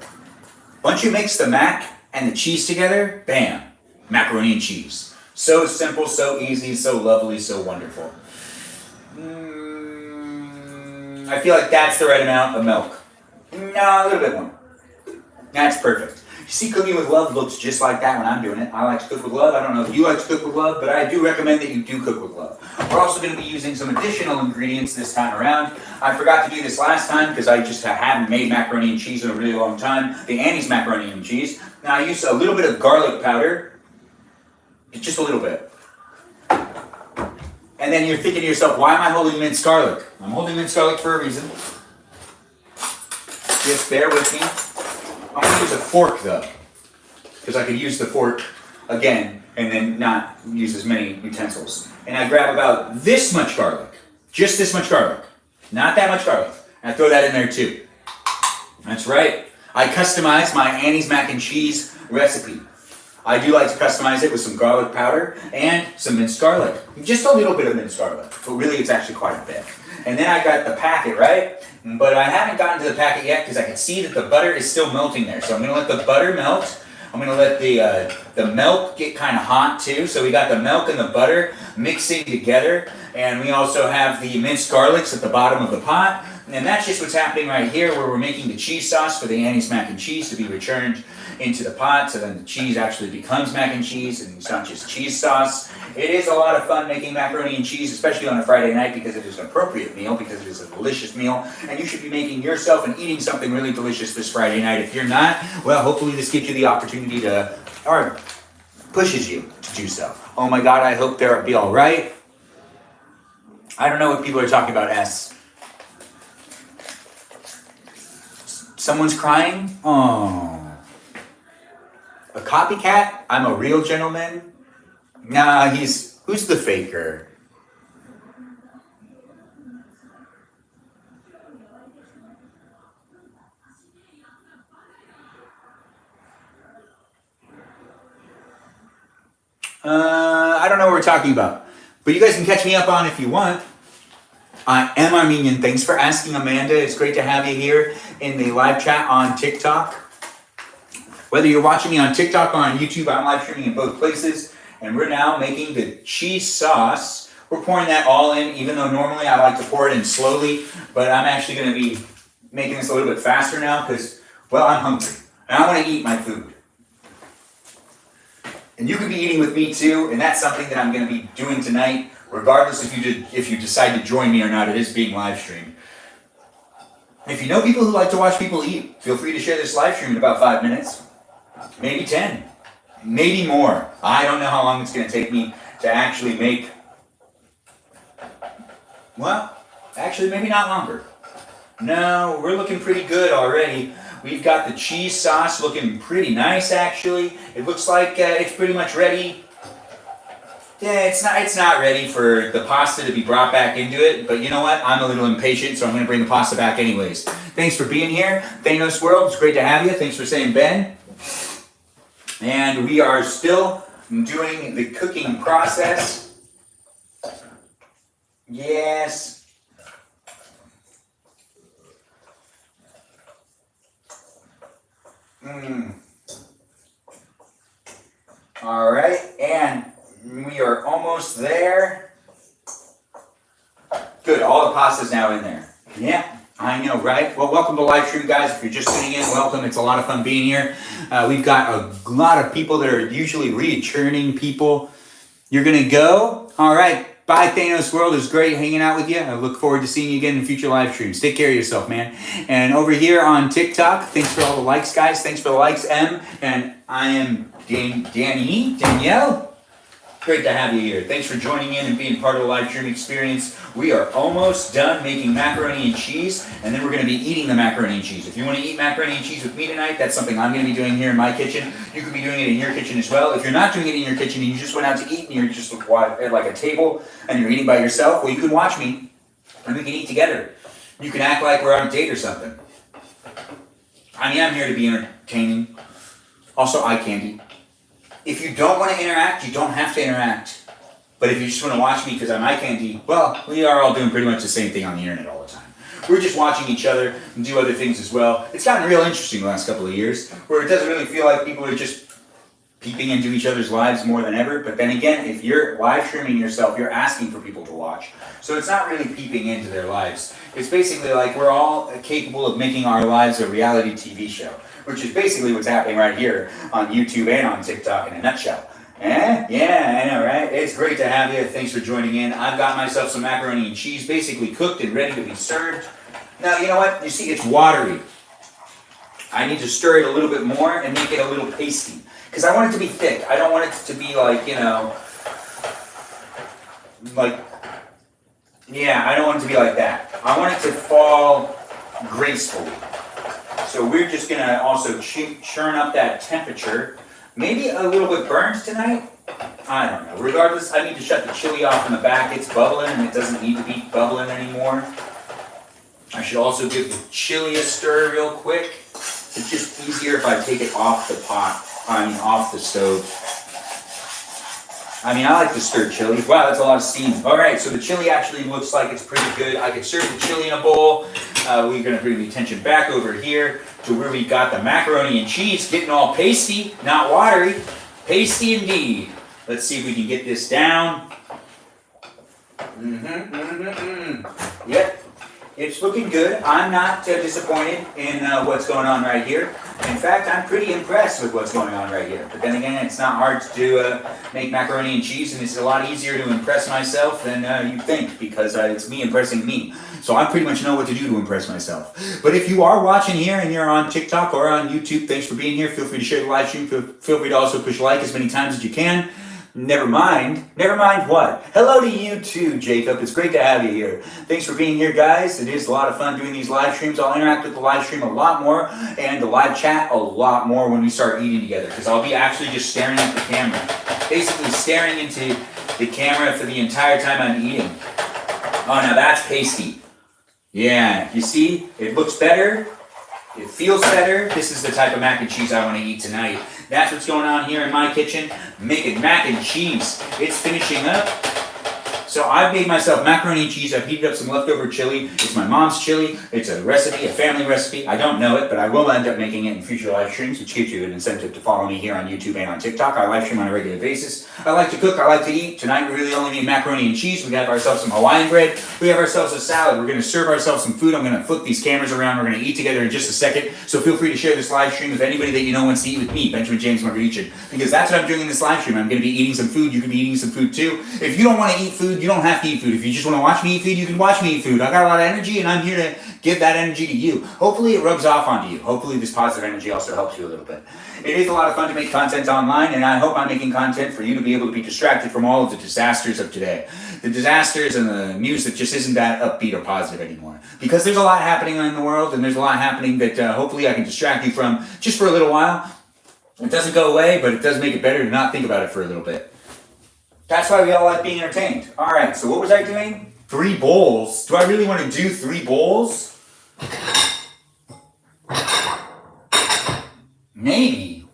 Speaker 1: Once you mix the mac and the cheese together, bam, macaroni and cheese. So simple, so easy, so lovely, so wonderful. I feel like that's the right amount of milk. No, a little bit more. That's perfect. See, cooking with love looks just like that when I'm doing it. I like to cook with love. I don't know if you like to cook with love, but I do recommend that you do cook with love. We're also going to be using some additional ingredients this time around. I forgot to do this last time because I just haven't made macaroni and cheese in a really long time. The Annie's macaroni and cheese. Now I used a little bit of garlic powder, just a little bit. And then you're thinking to yourself, why am I holding minced garlic? I'm holding minced garlic for a reason. Just bear with me. I'm going to use a fork though, because I could use the fork again and then not use as many utensils. And I grab about this much garlic, just this much garlic, not that much garlic. And I throw that in there too. That's right. I customize my Annie's mac and cheese recipe. I do like to customize it with some garlic powder and some minced garlic. Just a little bit of minced garlic, but really it's actually quite a bit. And then I got the packet, right? But I haven't gotten to the packet yet because I can see that the butter is still melting there. So I'm going to let the butter melt. I'm going to let the milk get kind of hot too. So we got the milk and the butter mixing together. And we also have the minced garlics at the bottom of the pot. And that's just what's happening right here where we're making the cheese sauce for the Annie's mac and cheese to be returned into the pot. So then the cheese actually becomes mac and cheese and it's not just cheese sauce. It is a lot of fun making macaroni and cheese, especially on a Friday night because it is an appropriate meal, because it is a delicious meal. And you should be making yourself and eating something really delicious this Friday night. If you're not, well, hopefully this gives you the opportunity to, or pushes you to do so. Oh my God, I hope they'll be all right. I don't know what people are talking about, S. Someone's crying? Oh. A copycat? I'm a real gentleman? Nah, who's the faker? I don't know what we're talking about. But you guys can catch me up on if you want. I am Armenian. Thanks for asking, Amanda. It's great to have you here in the live chat on TikTok. Whether you're watching me on TikTok or on YouTube, I'm live streaming in both places. And we're now making the cheese sauce. We're pouring that all in, even though normally I like to pour it in slowly. But I'm actually going to be making this a little bit faster now because, well, I'm hungry. And I want to eat my food. And you could be eating with me too. And that's something that I'm going to be doing tonight, regardless if you decide to join me or not. It is being live streamed. If you know people who like to watch people eat, feel free to share this live stream in about 5 minutes. Maybe 10. Maybe more. I don't know how long it's going to take me to actually make. Well, actually, maybe not longer. No, we're looking pretty good already. We've got the cheese sauce looking pretty nice, actually. It looks like it's pretty much ready. Yeah, it's not ready for the pasta to be brought back into it, but you know what? I'm a little impatient, so I'm going to bring the pasta back anyways. Thanks for being here. Thanos World, it's great to have you. Thanks for saying Ben. And we are still doing the cooking process. Yes. All right, and we are almost there. Good, all the pasta's now in there. Yeah, I know, right? Well, welcome to live stream, guys. If you're just tuning in, welcome. It's a lot of fun being here. We've got a lot of people that are usually returning people. You're going to go? All right. Bye, Thanos World. It was great hanging out with you. I look forward to seeing you again in future live streams. Take care of yourself, man. And over here on TikTok, thanks for all the likes, guys. Thanks for the likes, M. And I am Danielle. Great to have you here. Thanks for joining in and being part of the live stream experience. We are almost done making macaroni and cheese, and then we're going to be eating the macaroni and cheese. If you want to eat macaroni and cheese with me tonight, that's something I'm going to be doing here in my kitchen. You could be doing it in your kitchen as well. If you're not doing it in your kitchen and you just went out to eat and you're just at like a table and you're eating by yourself, well, you can watch me and we can eat together. You can act like we're on a date or something. I mean, I'm here to be entertaining. Also, eye candy. If you don't want to interact, you don't have to interact. But if you just want to watch me because I'm eye candy, well, we are all doing pretty much the same thing on the internet all the time. We're just watching each other and do other things as well. It's gotten real interesting the last couple of years, where it doesn't really feel like people are just peeping into each other's lives more than ever. But then again, if you're live streaming yourself, you're asking for people to watch. So it's not really peeping into their lives. It's basically like we're all capable of making our lives a reality TV show, which is basically what's happening right here on YouTube and on TikTok in a nutshell. Yeah, I know, right? It's great to have you. Thanks for joining in. I've got myself some macaroni and cheese, basically cooked and ready to be served. Now, you know what? You see, it's watery. I need to stir it a little bit more and make it a little pasty. Because I want it to be thick. I don't want it to be like, I don't want it to be like that. I want it to fall gracefully. So we're just going to also churn up that temperature. Maybe a little bit burnt tonight. I don't know. Regardless, I need to shut the chili off in the back. It's bubbling and it doesn't need to be bubbling anymore. I should also give the chili a stir real quick. It's just easier if I take it off the pot. Off the stove. I like to stir chili. Wow, that's a lot of steam. All right, so the chili actually looks like it's pretty good. I could serve the chili in a bowl. We're going to bring the attention back over here to where we got the macaroni and cheese getting all pasty, not watery. Pasty indeed. Let's see if we can get this down. Yep. It's looking good. I'm not disappointed in what's going on right here. In fact, I'm pretty impressed with what's going on right here. But then again, it's not hard to make macaroni and cheese, and it's a lot easier to impress myself than you think, because it's me impressing me. So I pretty much know what to do to impress myself. But if you are watching here and you're on TikTok or on YouTube, thanks for being here. Feel free to share the live stream. Feel free to also push like as many times as you can. Never mind what? Hello to you too, Jacob. It's great to have you here. Thanks for being here, guys. It is a lot of fun doing these live streams. I'll interact with the live stream a lot more and the live chat a lot more when we start eating together, because I'll be actually just staring at the camera. Basically staring into the camera for the entire time I'm eating. Oh, now that's pasty. Yeah, you see? It looks better. It feels better. This is the type of mac and cheese I want to eat tonight. That's what's going on here in my kitchen, making mac and cheese. It's finishing up. So I've made myself macaroni and cheese. I've heated up some leftover chili. It's my mom's chili. It's a recipe, a family recipe. I don't know it, but I will end up making it in future live streams, which gives you an incentive to follow me here on YouTube and on TikTok. I live stream on a regular basis. I like to cook. I like to eat. Tonight we really only need macaroni and cheese. We have ourselves some Hawaiian bread. We have ourselves a salad. We're going to serve ourselves some food. I'm going to flip these cameras around. We're going to eat together in just a second. So feel free to share this live stream with anybody that you know wants to eat with me, Benjamin James Magrdichian, because that's what I'm doing in this live stream. I'm going to be eating some food. You can be eating some food too. If you don't want to eat food, you don't have to eat food. If you just want to watch me eat food, you can watch me eat food. I got a lot of energy, and I'm here to give that energy to you. Hopefully it rubs off onto you. Hopefully this positive energy also helps you a little bit. It is a lot of fun to make content online, and I hope I'm making content for you to be able to be distracted from all of the disasters of today. The disasters and the news that just isn't that upbeat or positive anymore. Because there's a lot happening in the world, and there's a lot happening that hopefully I can distract you from just for a little while. It doesn't go away, but it does make it better to not think about it for a little bit. That's why we all like being entertained. All right, so what was I doing? 3 bowls. Do I really want to do 3 bowls? Maybe.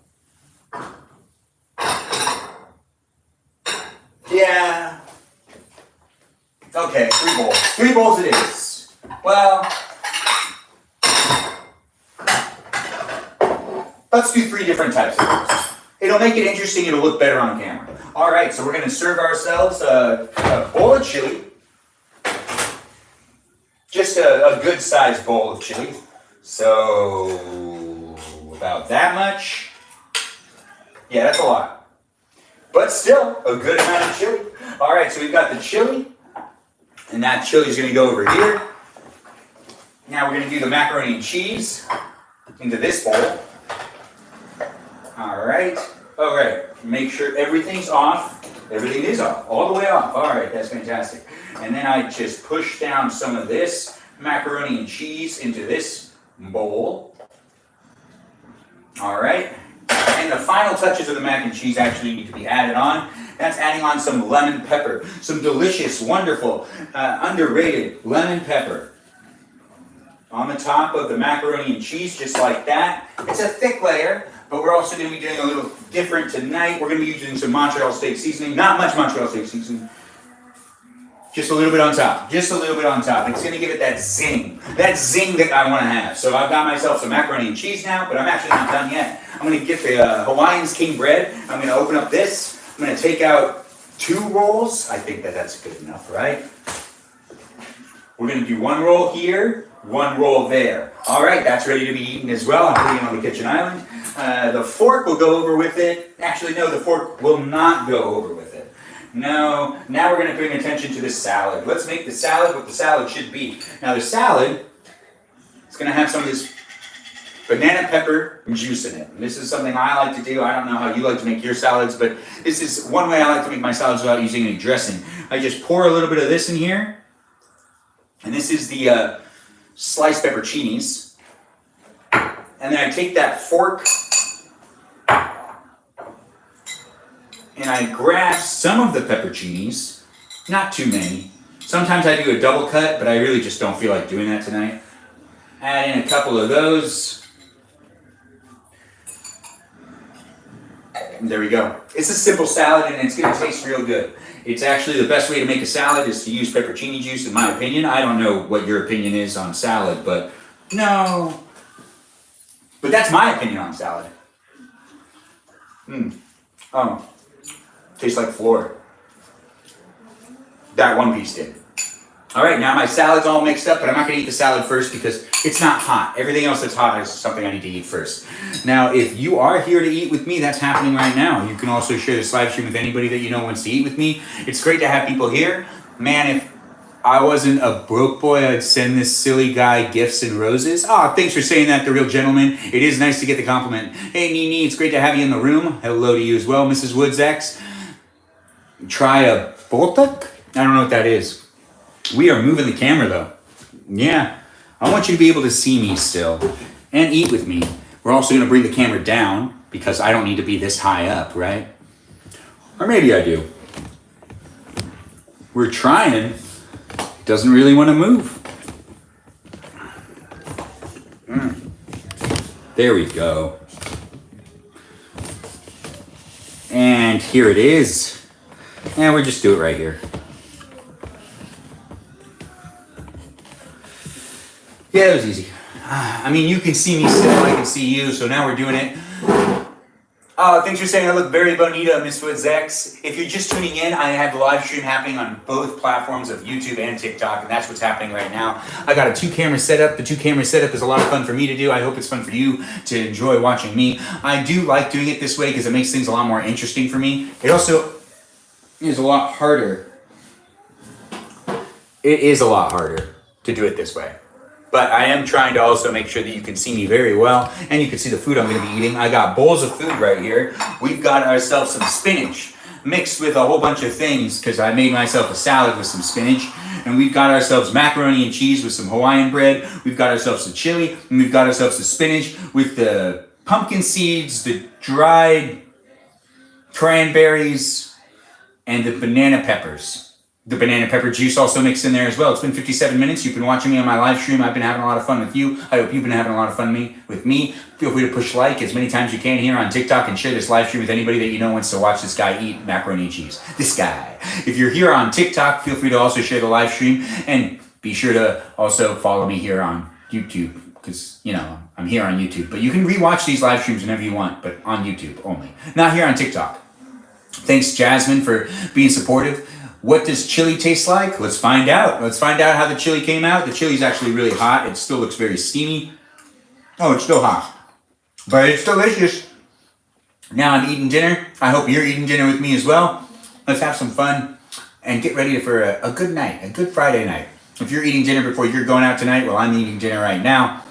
Speaker 1: Yeah. Okay, 3 bowls. 3 bowls it is. Well, let's do 3 different types of bowls. It'll make it interesting. It'll look better on camera. All right, so we're going to serve ourselves a bowl of chili. Just a good-sized bowl of chili. So, about that much. Yeah, that's a lot. But still, a good amount of chili. All right, so we've got the chili. And that chili is going to go over here. Now we're going to do the macaroni and cheese into this bowl. All right. All right. Make sure everything's off. Everything is off. All the way off. All right. That's fantastic. And then I just push down some of this macaroni and cheese into this bowl. All right. And the final touches of the mac and cheese actually need to be added on. That's adding on some lemon pepper. Some delicious, wonderful, underrated lemon pepper. On the top of the macaroni and cheese, just like that. It's a thick layer, but we're also going to be doing a little different tonight. We're going to be using some Montreal steak seasoning. Not much Montreal steak seasoning. Just a little bit on top. Just a little bit on top. It's going to give it that zing. That zing that I want to have. So I've got myself some macaroni and cheese now, but I'm actually not done yet. I'm going to get the Hawaiian's King bread. I'm going to open up this. I'm going to take out 2 rolls. I think that that's good enough, right? We're going to do 1 roll here, 1 roll there. All right, that's ready to be eaten as well. I'm putting it on the kitchen island. The fork will go over with it. Actually, no, the fork will not go over with it. No, now we're going to bring attention to the salad. Let's make the salad what the salad should be. Now the salad is going to have some of this banana pepper juice in it. And this is something I like to do. I don't know how you like to make your salads, but this is one way I like to make my salads without using any dressing. I just pour a little bit of this in here. And this is the sliced pepperoncinis. And then I take that fork and I grab some of the pepperoncinis, not too many. Sometimes I do a double cut, but I really just don't feel like doing that tonight. Add in a couple of those. And there we go. It's a simple salad and it's going to taste real good. It's actually the best way to make a salad is to use pepperoncini juice, in my opinion. I don't know what your opinion is on salad, but no. But that's my opinion on salad. Oh. Tastes like floor. That one piece did. All right, now my salad's all mixed up, but I'm not going to eat the salad first because it's not hot. Everything else that's hot is something I need to eat first. Now, if you are here to eat with me, that's happening right now. You can also share this live stream with anybody that you know wants to eat with me. It's great to have people here. Man, if I wasn't a broke boy, I'd send this silly guy gifts and roses. Oh, thanks for saying that, the real gentleman. It is nice to get the compliment. Hey, Nini, it's great to have you in the room. Hello to you as well, Mrs. Woods X. Try a boltuk? I don't know what that is. We are moving the camera though. Yeah, I want you to be able to see me still and eat with me. We're also going to bring the camera down because I don't need to be this high up, right? Or maybe I do. We're trying. It doesn't really want to move. There we go. And here it is. And we'll just do it right here. Yeah, that was easy. I mean, you can see me still, I can see you, so now we're doing it. Oh, thanks for saying I look very bonita, Miss Woods X. If you're just tuning in, I have a live stream happening on both platforms of YouTube and TikTok, and that's what's happening right now. I got a 2-camera setup. The 2-camera setup is a lot of fun for me to do. I hope it's fun for you to enjoy watching me. I do like doing it this way because it makes things a lot more interesting for me. It also is a lot harder. It is a lot harder to do it this way. But I am trying to also make sure that you can see me very well and you can see the food I'm going to be eating. I got bowls of food right here. We've got ourselves some spinach mixed with a whole bunch of things because I made myself a salad with some spinach. And we've got ourselves macaroni and cheese with some Hawaiian bread. We've got ourselves the chili and we've got ourselves the spinach with the pumpkin seeds, the dried cranberries, and the banana peppers. The banana pepper juice also mixed in there as well. It's been 57 minutes. You've been watching me on my live stream. I've been having a lot of fun with you. I hope you've been having a lot of fun with me. Feel free to push like as many times as you can here on TikTok and share this live stream with anybody that you know wants to watch this guy eat macaroni and cheese. This guy. If you're here on TikTok, feel free to also share the live stream and be sure to also follow me here on YouTube because, you know, I'm here on YouTube. But you can rewatch these live streams whenever you want, but on YouTube only. Not here on TikTok. Thanks, Jasmine, for being supportive. What does chili taste like? Let's find out. Let's find out how the chili came out. The chili's actually really hot. It still looks very steamy. Oh, it's still hot. But it's delicious. Now I'm eating dinner. I hope you're eating dinner with me as well. Let's have some fun and get ready for a good night, a good Friday night. If you're eating dinner before you're going out tonight, well, I'm eating dinner right now.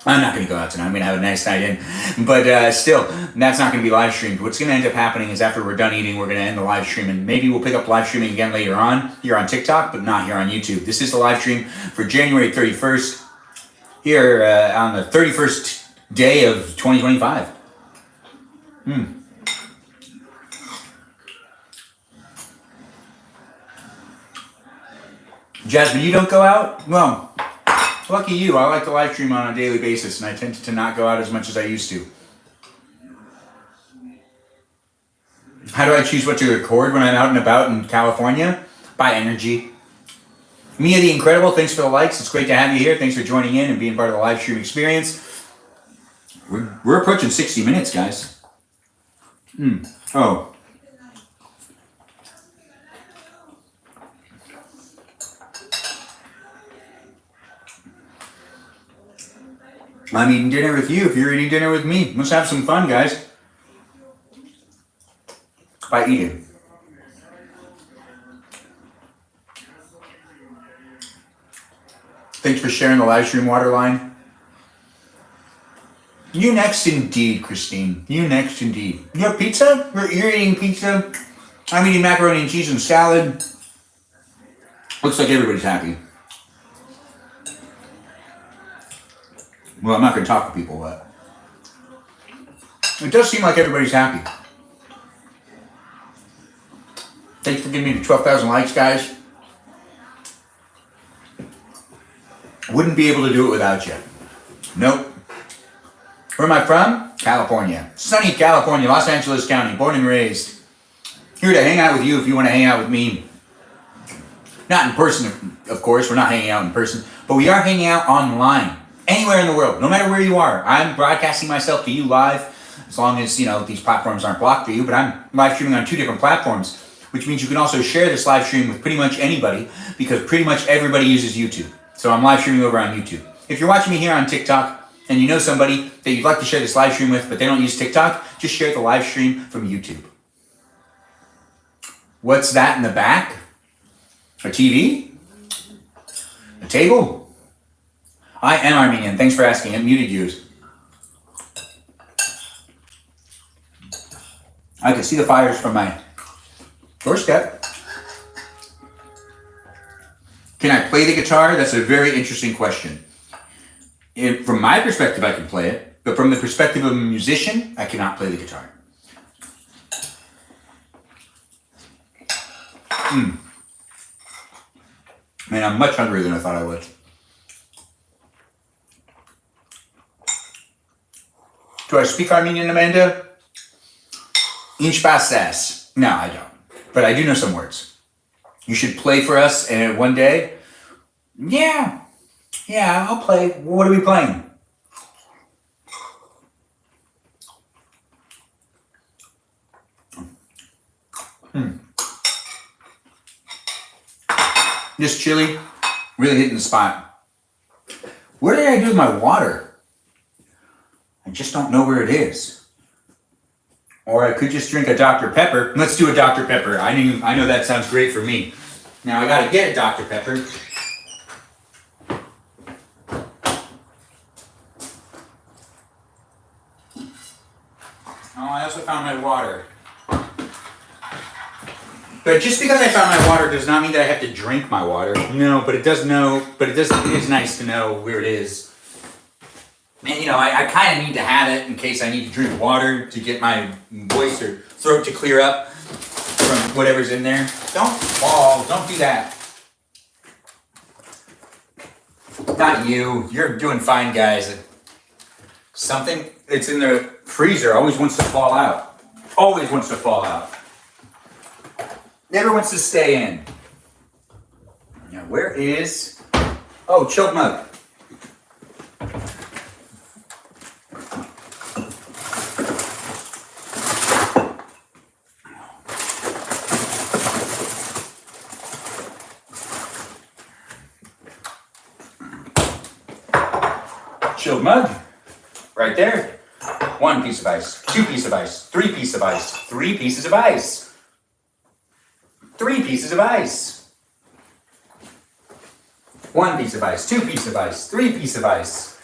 Speaker 1: I'm not going to go out tonight. I'm going to have a nice night in. But still, that's not going to be live streamed. What's going to end up happening is after we're done eating, we're going to end the live stream. And maybe we'll pick up live streaming again later on here on TikTok, but not here on YouTube. This is the live stream for January 31st here on the 31st day of 2025. Jasmine, you don't go out? Well, lucky you. I like to live stream on a daily basis, and I tend to not go out as much as I used to. How do I choose what to record when I'm out and about in California? By energy. Mia the Incredible, thanks for the likes. It's great to have you here. Thanks for joining in and being part of the live stream experience. We're approaching 60 minutes, guys. Oh. I'm eating dinner with you if you're eating dinner with me. Let's have some fun, guys. By eating. Thanks for sharing the live stream, Waterline. You next indeed, Christine. You next indeed. You have pizza? You're eating pizza. I'm eating macaroni and cheese and salad. Looks like everybody's happy. Well, I'm not going to talk to people, but it does seem like everybody's happy. Thanks for giving me the 12,000 likes, guys. Wouldn't be able to do it without you. Nope. Where am I from? California. Sunny California, Los Angeles County, born and raised. Here to hang out with you if you want to hang out with me. Not in person, of course. We're not hanging out in person. But we are hanging out online. Anywhere in the world, no matter where you are. I'm broadcasting myself to you live, as long as, these platforms aren't blocked for you, but I'm live streaming on 2 different platforms, which means you can also share this live stream with pretty much anybody, because pretty much everybody uses YouTube. So I'm live streaming over on YouTube. If you're watching me here on TikTok, and you know somebody that you'd like to share this live stream with, but they don't use TikTok, just share the live stream from YouTube. What's that in the back? A TV? A table? I am Armenian. Thanks for asking. I muted you. I can see the fires from my doorstep. Can I play the guitar? That's a very interesting question. From my perspective, I can play it, but from the perspective of a musician, I cannot play the guitar. Man, I'm much hungrier than I thought I would. Do I speak Armenian, Amanda? Inch passes. No, I don't. But I do know some words. You should play for us and one day. Yeah, I'll play. What are we playing? This chili, really hitting the spot. What did I do with my water? I just don't know where it is. Or I could just drink a Dr. Pepper. Let's do a Dr. Pepper. I know that sounds great for me. Now I gotta get a Dr. Pepper. Oh, I also found my water. But just because I found my water does not mean that I have to drink my water. No, but it is nice to know where it is. And I kind of need to have it in case I need to drink water to get my voice or throat to clear up from whatever's in there. Don't fall. Don't do that. Not you. You're doing fine, guys. Something that's in the freezer always wants to fall out. Always wants to fall out. Never wants to stay in. Now, where is... Oh, chilled mug. Chilled mug. Right there. 1 piece of ice. 2 pieces of ice. 3 pieces of ice. 3 pieces of ice. 3 pieces of ice. 1 piece of ice. 2 pieces of ice. 3 pieces of ice.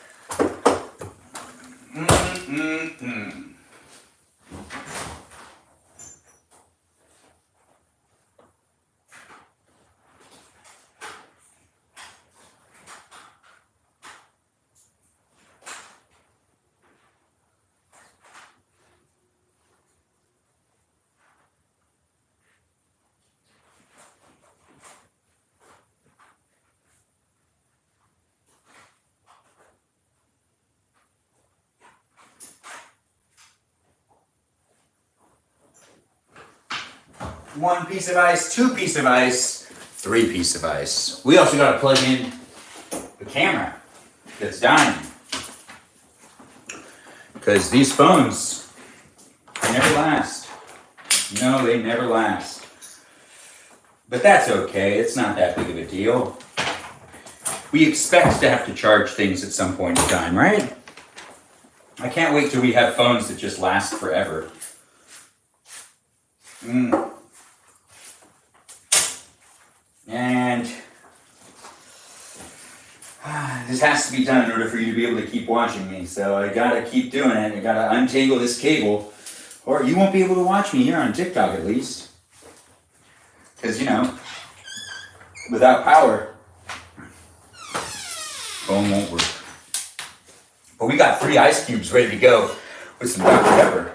Speaker 1: One piece of ice, 2 pieces of ice, 3-piece device. We also got to plug in the camera that's dying. Because these phones, they never last. No, they never last. But that's okay. It's not that big of a deal. We expect to have to charge things at some point in time, right? I can't wait till we have phones that just last forever. And this has to be done in order for you to be able to keep watching me. So I gotta keep doing it. I gotta untangle this cable, or you won't be able to watch me here on TikTok at least. Because, you know, without power, phone won't work. But we got 3 ice cubes ready to go with some Dr. Pepper.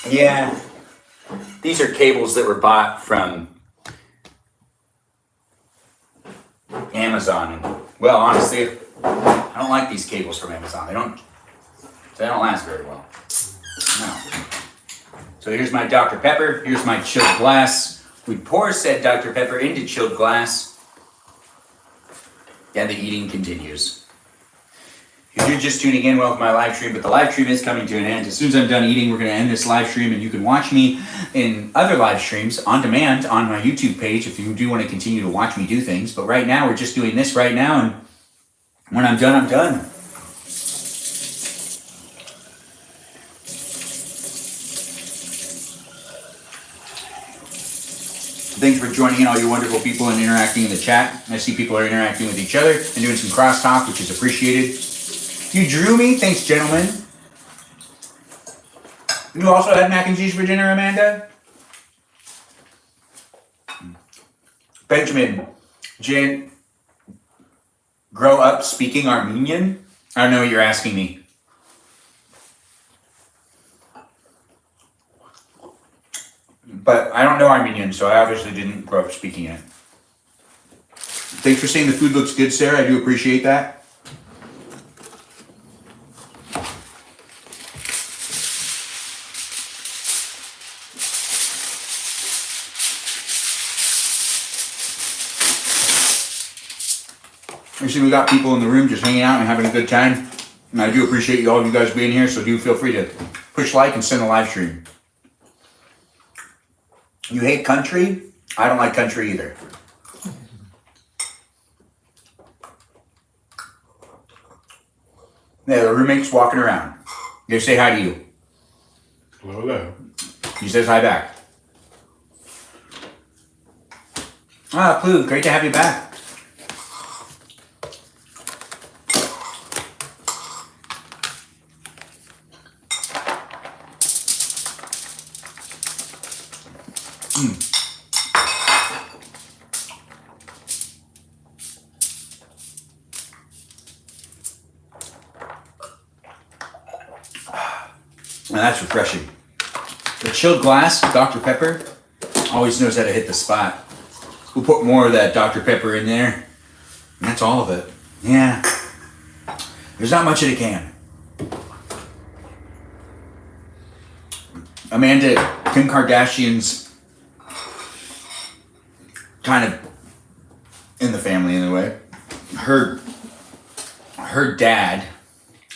Speaker 1: Yeah, these are cables that were bought from Amazon. And, well, honestly, I don't like these cables from Amazon. They don't last very well. No. So here's my Dr. Pepper. Here's my chilled glass. We pour said Dr. Pepper into chilled glass. And the eating continues. If you're just tuning in, welcome to my live stream, but the live stream is coming to an end. As soon as I'm done eating, we're going to end this live stream, and you can watch me in other live streams on demand on my YouTube page if you do want to continue to watch me do things. But right now, we're just doing this right now, and when I'm done, I'm done. Thanks for joining in, all you wonderful people, and interacting in the chat. I see people are interacting with each other and doing some crosstalk, which is appreciated. You drew me? Thanks, gentlemen. You also had mac and cheese for dinner, Amanda? Benjamin, Jan, grow up speaking Armenian? I don't know what you're asking me. But I don't know Armenian, so I obviously didn't grow up speaking it. Thanks for saying the food looks good, Sarah. I do appreciate that. You see, we got people in the room just hanging out and having a good time. And I do appreciate all of you guys being here, so do feel free to push like and send a live stream. You hate country? I don't like country either. Yeah, the roommate's walking around. They say hi to you.
Speaker 2: Hello, hello.
Speaker 1: He says hi back. Ah, Clue, great to have you back. Now that's refreshing. The chilled glass, Dr. Pepper, always knows how to hit the spot. We'll put more of that Dr. Pepper in there. And that's all of it. Yeah. There's not much in a can. Amanda, Kim Kardashian's kind of in the family in a way. Her dad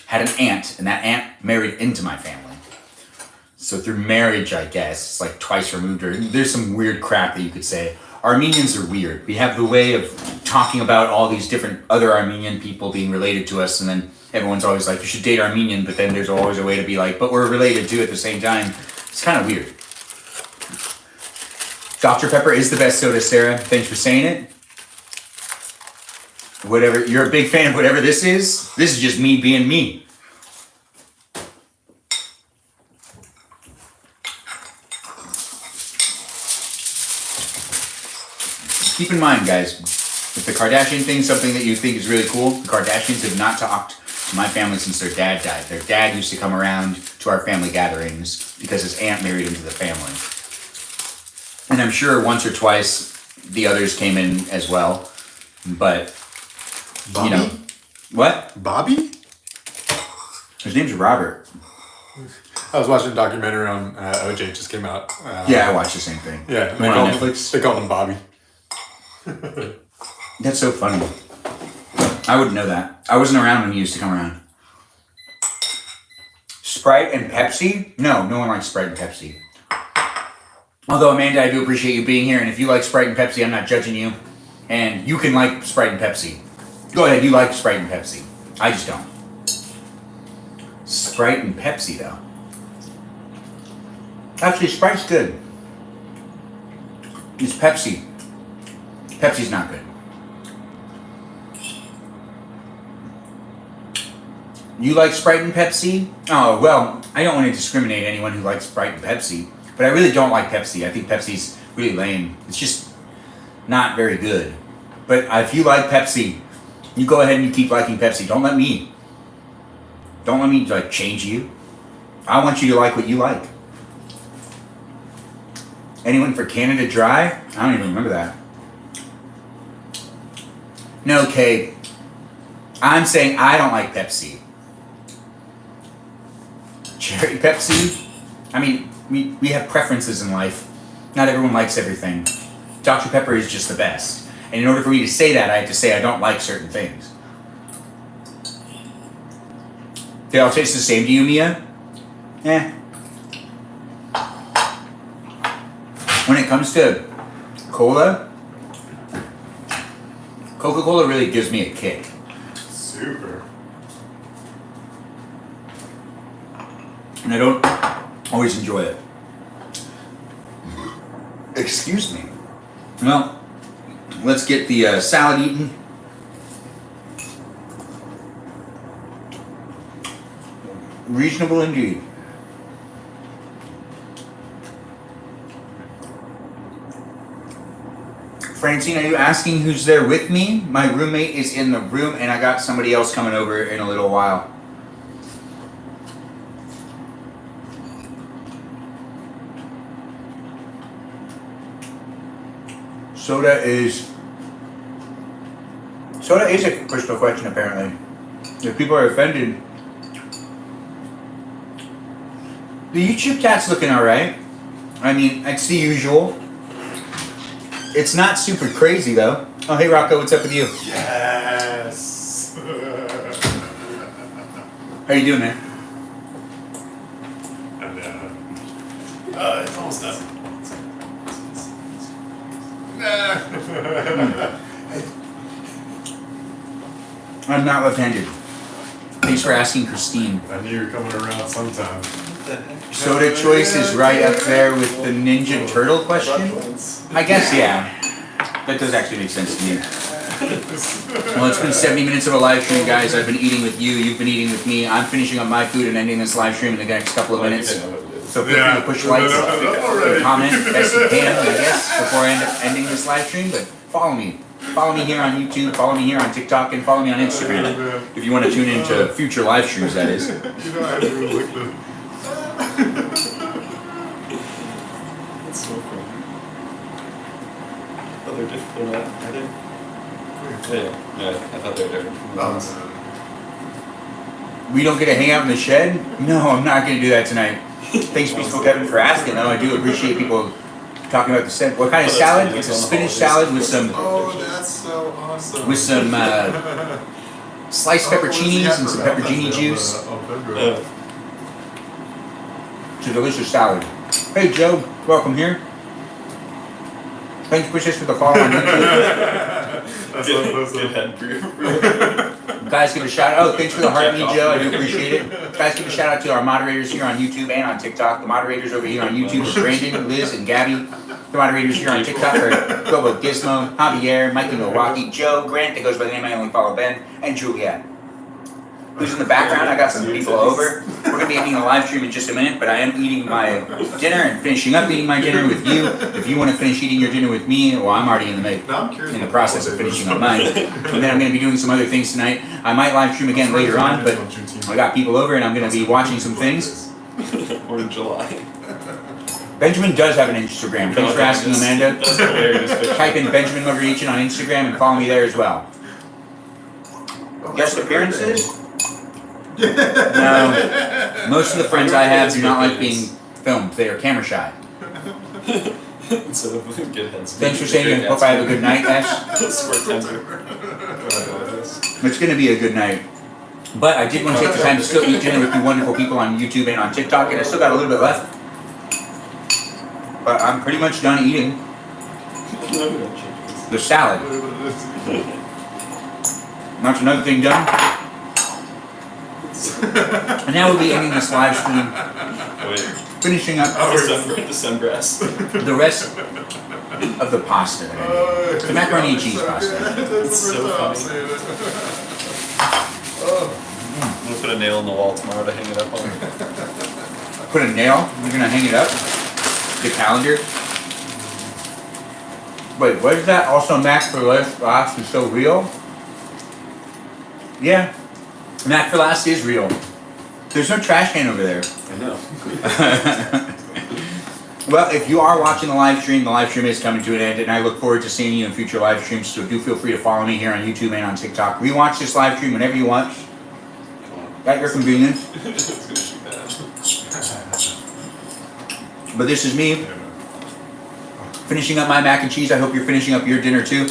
Speaker 1: had an aunt, and that aunt married into my family. So through marriage, I guess, it's like twice removed, or there's some weird crap that you could say. Armenians are weird. We have the way of talking about all these different other Armenian people being related to us, and then everyone's always like, you should date Armenian, but then there's always a way to be like, but we're related too at the same time. It's kind of weird. Dr. Pepper is the best soda, Sarah. Thanks for saying it. Whatever, you're a big fan of whatever this is just me being me. Keep in mind, guys, if the Kardashian thing is something that you think is really cool, the Kardashians have not talked to my family since their dad died. Their dad used to come around to our family gatherings because his aunt married into the family. And I'm sure once or twice the others came in as well. But,
Speaker 2: Bobby?
Speaker 1: you know. What?
Speaker 2: Bobby?
Speaker 1: His name's Robert.
Speaker 3: I was watching a documentary on OJ, just came out.
Speaker 1: Yeah, I watched the same thing.
Speaker 3: Yeah,
Speaker 1: The one on Netflix.
Speaker 3: They called him Bobby.
Speaker 1: That's so funny. I wouldn't know that. I wasn't around when he used to come around. Sprite and Pepsi? No one likes Sprite and Pepsi. Although, Amanda, I do appreciate you being here, and if you like Sprite and Pepsi, I'm not judging you. And you can like Sprite and Pepsi. Go ahead, you like Sprite and Pepsi. I just don't. Sprite and Pepsi, though. Actually, Sprite's good. It's Pepsi. Pepsi's not good. You like Sprite and Pepsi? Oh, well, I don't want to discriminate anyone who likes Sprite and Pepsi, but I really don't like Pepsi. I think Pepsi's really lame. It's just not very good. But if you like Pepsi, you go ahead and you keep liking Pepsi. Don't let me like change you. I want you to like what you like. Anyone for Canada Dry? I don't even remember that. No, Kate. I'm saying I don't like Pepsi. Cherry Pepsi? I mean, we have preferences in life. Not everyone likes everything. Dr. Pepper is just the best. And in order for me to say that, I have to say I don't like certain things. They all taste the same to you, Mia? When it comes to cola, Coca-Cola really gives me a kick.
Speaker 2: Super.
Speaker 1: And I don't always enjoy it. Excuse me. Well, let's get the salad eaten. Reasonable indeed. Francine, are you asking who's there with me? My roommate is in the room, and I got somebody else coming over in a little while. Soda is a personal question, apparently. If people are offended. The YouTube chat's looking alright. I mean, it's the usual. It's not super crazy, though. Oh, hey, Rocco, what's up with you?
Speaker 2: Yes.
Speaker 1: How you doing, man?
Speaker 2: And it's almost done.
Speaker 1: I'm not left-handed. Thanks for asking, Christine.
Speaker 2: I knew you were coming around sometime.
Speaker 1: Soda choice is right up there with the Ninja Turtle question? I guess, yeah. That does actually make sense to me. Well, it's been 70 minutes of a live stream, guys. I've been eating with you. You've been eating with me. I'm finishing up my food and ending this live stream in the next couple of minutes. So feel free to push likes and comment best you can, I guess, before I end up ending this live stream. But follow me. Follow me here on YouTube, follow me here on TikTok, and follow me on Instagram. If you want to tune into future live streams, that is.
Speaker 2: You know, I haven't even looked at.
Speaker 4: That's so funny. Oh, they're different. They're not, are they? Yeah, I thought they were different from the ones.
Speaker 1: We don't get to hang out in the shed? No, I'm not going to do that tonight. Thanks, Peaceful Kevin, for asking, though. I do appreciate people talking about the set. What kind of salad? It's a spinach salad with some.
Speaker 2: Oh, that's so awesome.
Speaker 1: With some sliced pepperoncinis and some pepperoni juice. It's a delicious salad. Hey, Joe, welcome here. Thanks, Precious, for the follow on YouTube.
Speaker 4: Good head for
Speaker 1: Guys, give a shout out. Oh, thanks for the heartbeat, Joe. I do appreciate it. Guys, give a shout out to our moderators here on YouTube and on TikTok. The moderators over here on YouTube are Brandon, Liz, and Gabby. The moderators here on TikTok are Gobo Gizmo, Javier, Mikey Milwaukee, Joe, Grant, that goes by the name I only follow Ben, and Juliet. Who's in the background? I got some people over. We're going to be ending the live stream in just a minute, but I am eating my dinner and finishing up eating my dinner with you. If you want to finish eating your dinner with me, well, I'm already in the process of finishing up mine. And then I'm going to be doing some other things tonight. I might live stream again later on, but I got people over and I'm going to be watching some things.
Speaker 4: Or in July.
Speaker 1: Benjamin does have an Instagram. Thanks for asking, Amanda.
Speaker 4: That's hilarious.
Speaker 1: Type in Benjamin Magrdichian on Instagram and follow me there as well. Guest appearances? No. Most of the friends I have do not like being filmed. They are camera shy.
Speaker 4: So good heads.
Speaker 1: Thanks for saying I hope I have a good night, Ash.
Speaker 4: Squirt tender.
Speaker 1: It's going to be a good night. But I did want to take the time to still eat dinner with you wonderful people on YouTube and on TikTok, and I still got a little bit left. But I'm pretty much done eating the salad. That's another thing done. And now we'll be ending this live stream,
Speaker 4: Wait.
Speaker 1: finishing up
Speaker 4: The sungrass.
Speaker 1: the rest of the pasta that I made. The macaroni and cheese pasta.
Speaker 4: It's so funny. I'm gonna put a nail in the wall tomorrow to hang it up on.
Speaker 1: Put a nail, you're gonna hang it up. The calendar. Wait, what is that? Also Mac for Last is so real? Yeah. Mac for Last is real. There's no trash can over there.
Speaker 4: I know.
Speaker 1: Well, if you are watching the live stream is coming to an end, and I look forward to seeing you in future live streams, so do feel free to follow me here on YouTube and on TikTok. Rewatch this live stream whenever you want, at your convenience.
Speaker 4: It's gonna shoot that.
Speaker 1: But this is me, finishing up my mac and cheese. I hope you're finishing up your dinner too.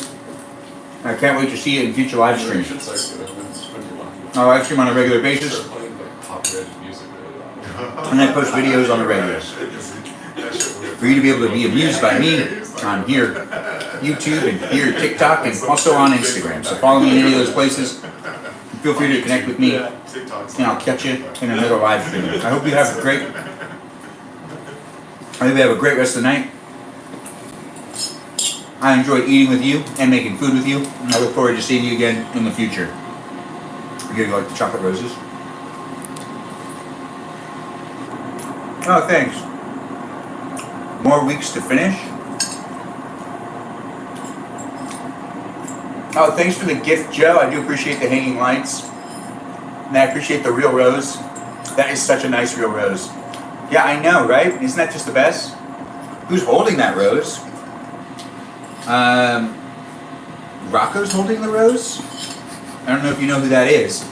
Speaker 1: I can't wait to see it in future live
Speaker 3: You
Speaker 1: streams.
Speaker 3: should start doing this when you're walking.
Speaker 1: I live stream on a regular basis,
Speaker 3: Start playing like copyrighted music really loud.
Speaker 1: and I post videos on the regular. For you to be able to be amused by me on here, YouTube, and here TikTok, and also on Instagram. So follow me in any of those places. Feel free to connect with me, and I'll catch you in another live stream. I hope you have a great rest of the night. I enjoyed eating with you and making food with you, and I look forward to seeing you again in the future. You like the chocolate roses? Oh, thanks. More weeks to finish. Oh, thanks for the gift, Joe. I do appreciate the hanging lights. And I appreciate the real rose. That is such a nice real rose. Yeah, I know, right? Isn't that just the best? Who's holding that rose? Rocco's holding the rose? I don't know if you know who that is.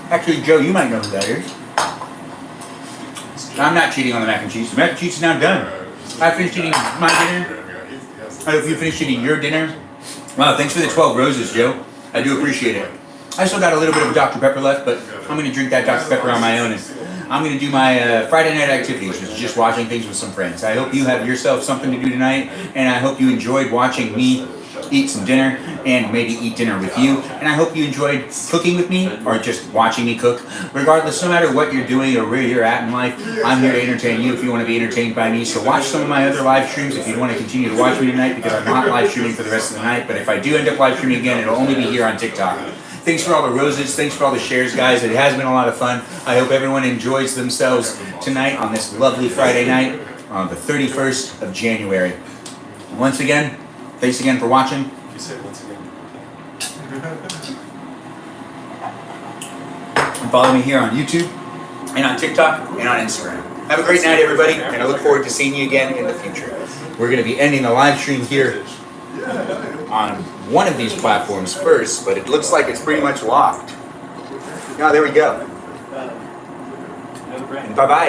Speaker 1: Actually, Joe, you might know who that is. I'm not cheating on the mac and cheese. The mac and cheese is now done. I finished eating my dinner. I hope you finished eating your dinner. Wow, thanks for the 12 roses, Joe. I do appreciate it. I still got a little bit of Dr. Pepper left, but I'm going to drink that Dr. Pepper on my own. And I'm going to do my Friday night activities, which is just watching things with some friends. I hope you have yourself something to do tonight, and I hope you enjoyed watching me eat some dinner and maybe eat dinner with you. And I hope you enjoyed cooking with me or just watching me cook. Regardless, no matter what you're doing or where you're at in life, I'm here to entertain you if you want to be entertained by me. So watch some of my other live streams if you want to continue to watch me tonight, because I'm not live streaming for the rest of the night. But if I do end up live streaming again, it'll only be here on TikTok. Thanks for all the roses. Thanks for all the shares, guys. It has been a lot of fun. I hope everyone enjoys themselves tonight on this lovely Friday night on the 31st of January. Once again, thanks again for watching.
Speaker 4: You say it once again.
Speaker 1: And follow me here on YouTube and on TikTok and on Instagram. Have a great night, everybody, and I look forward to seeing you again in the future. We're going to be ending the live stream here on one of these platforms first, but it looks like it's pretty much locked. Oh, there we go. And bye-bye.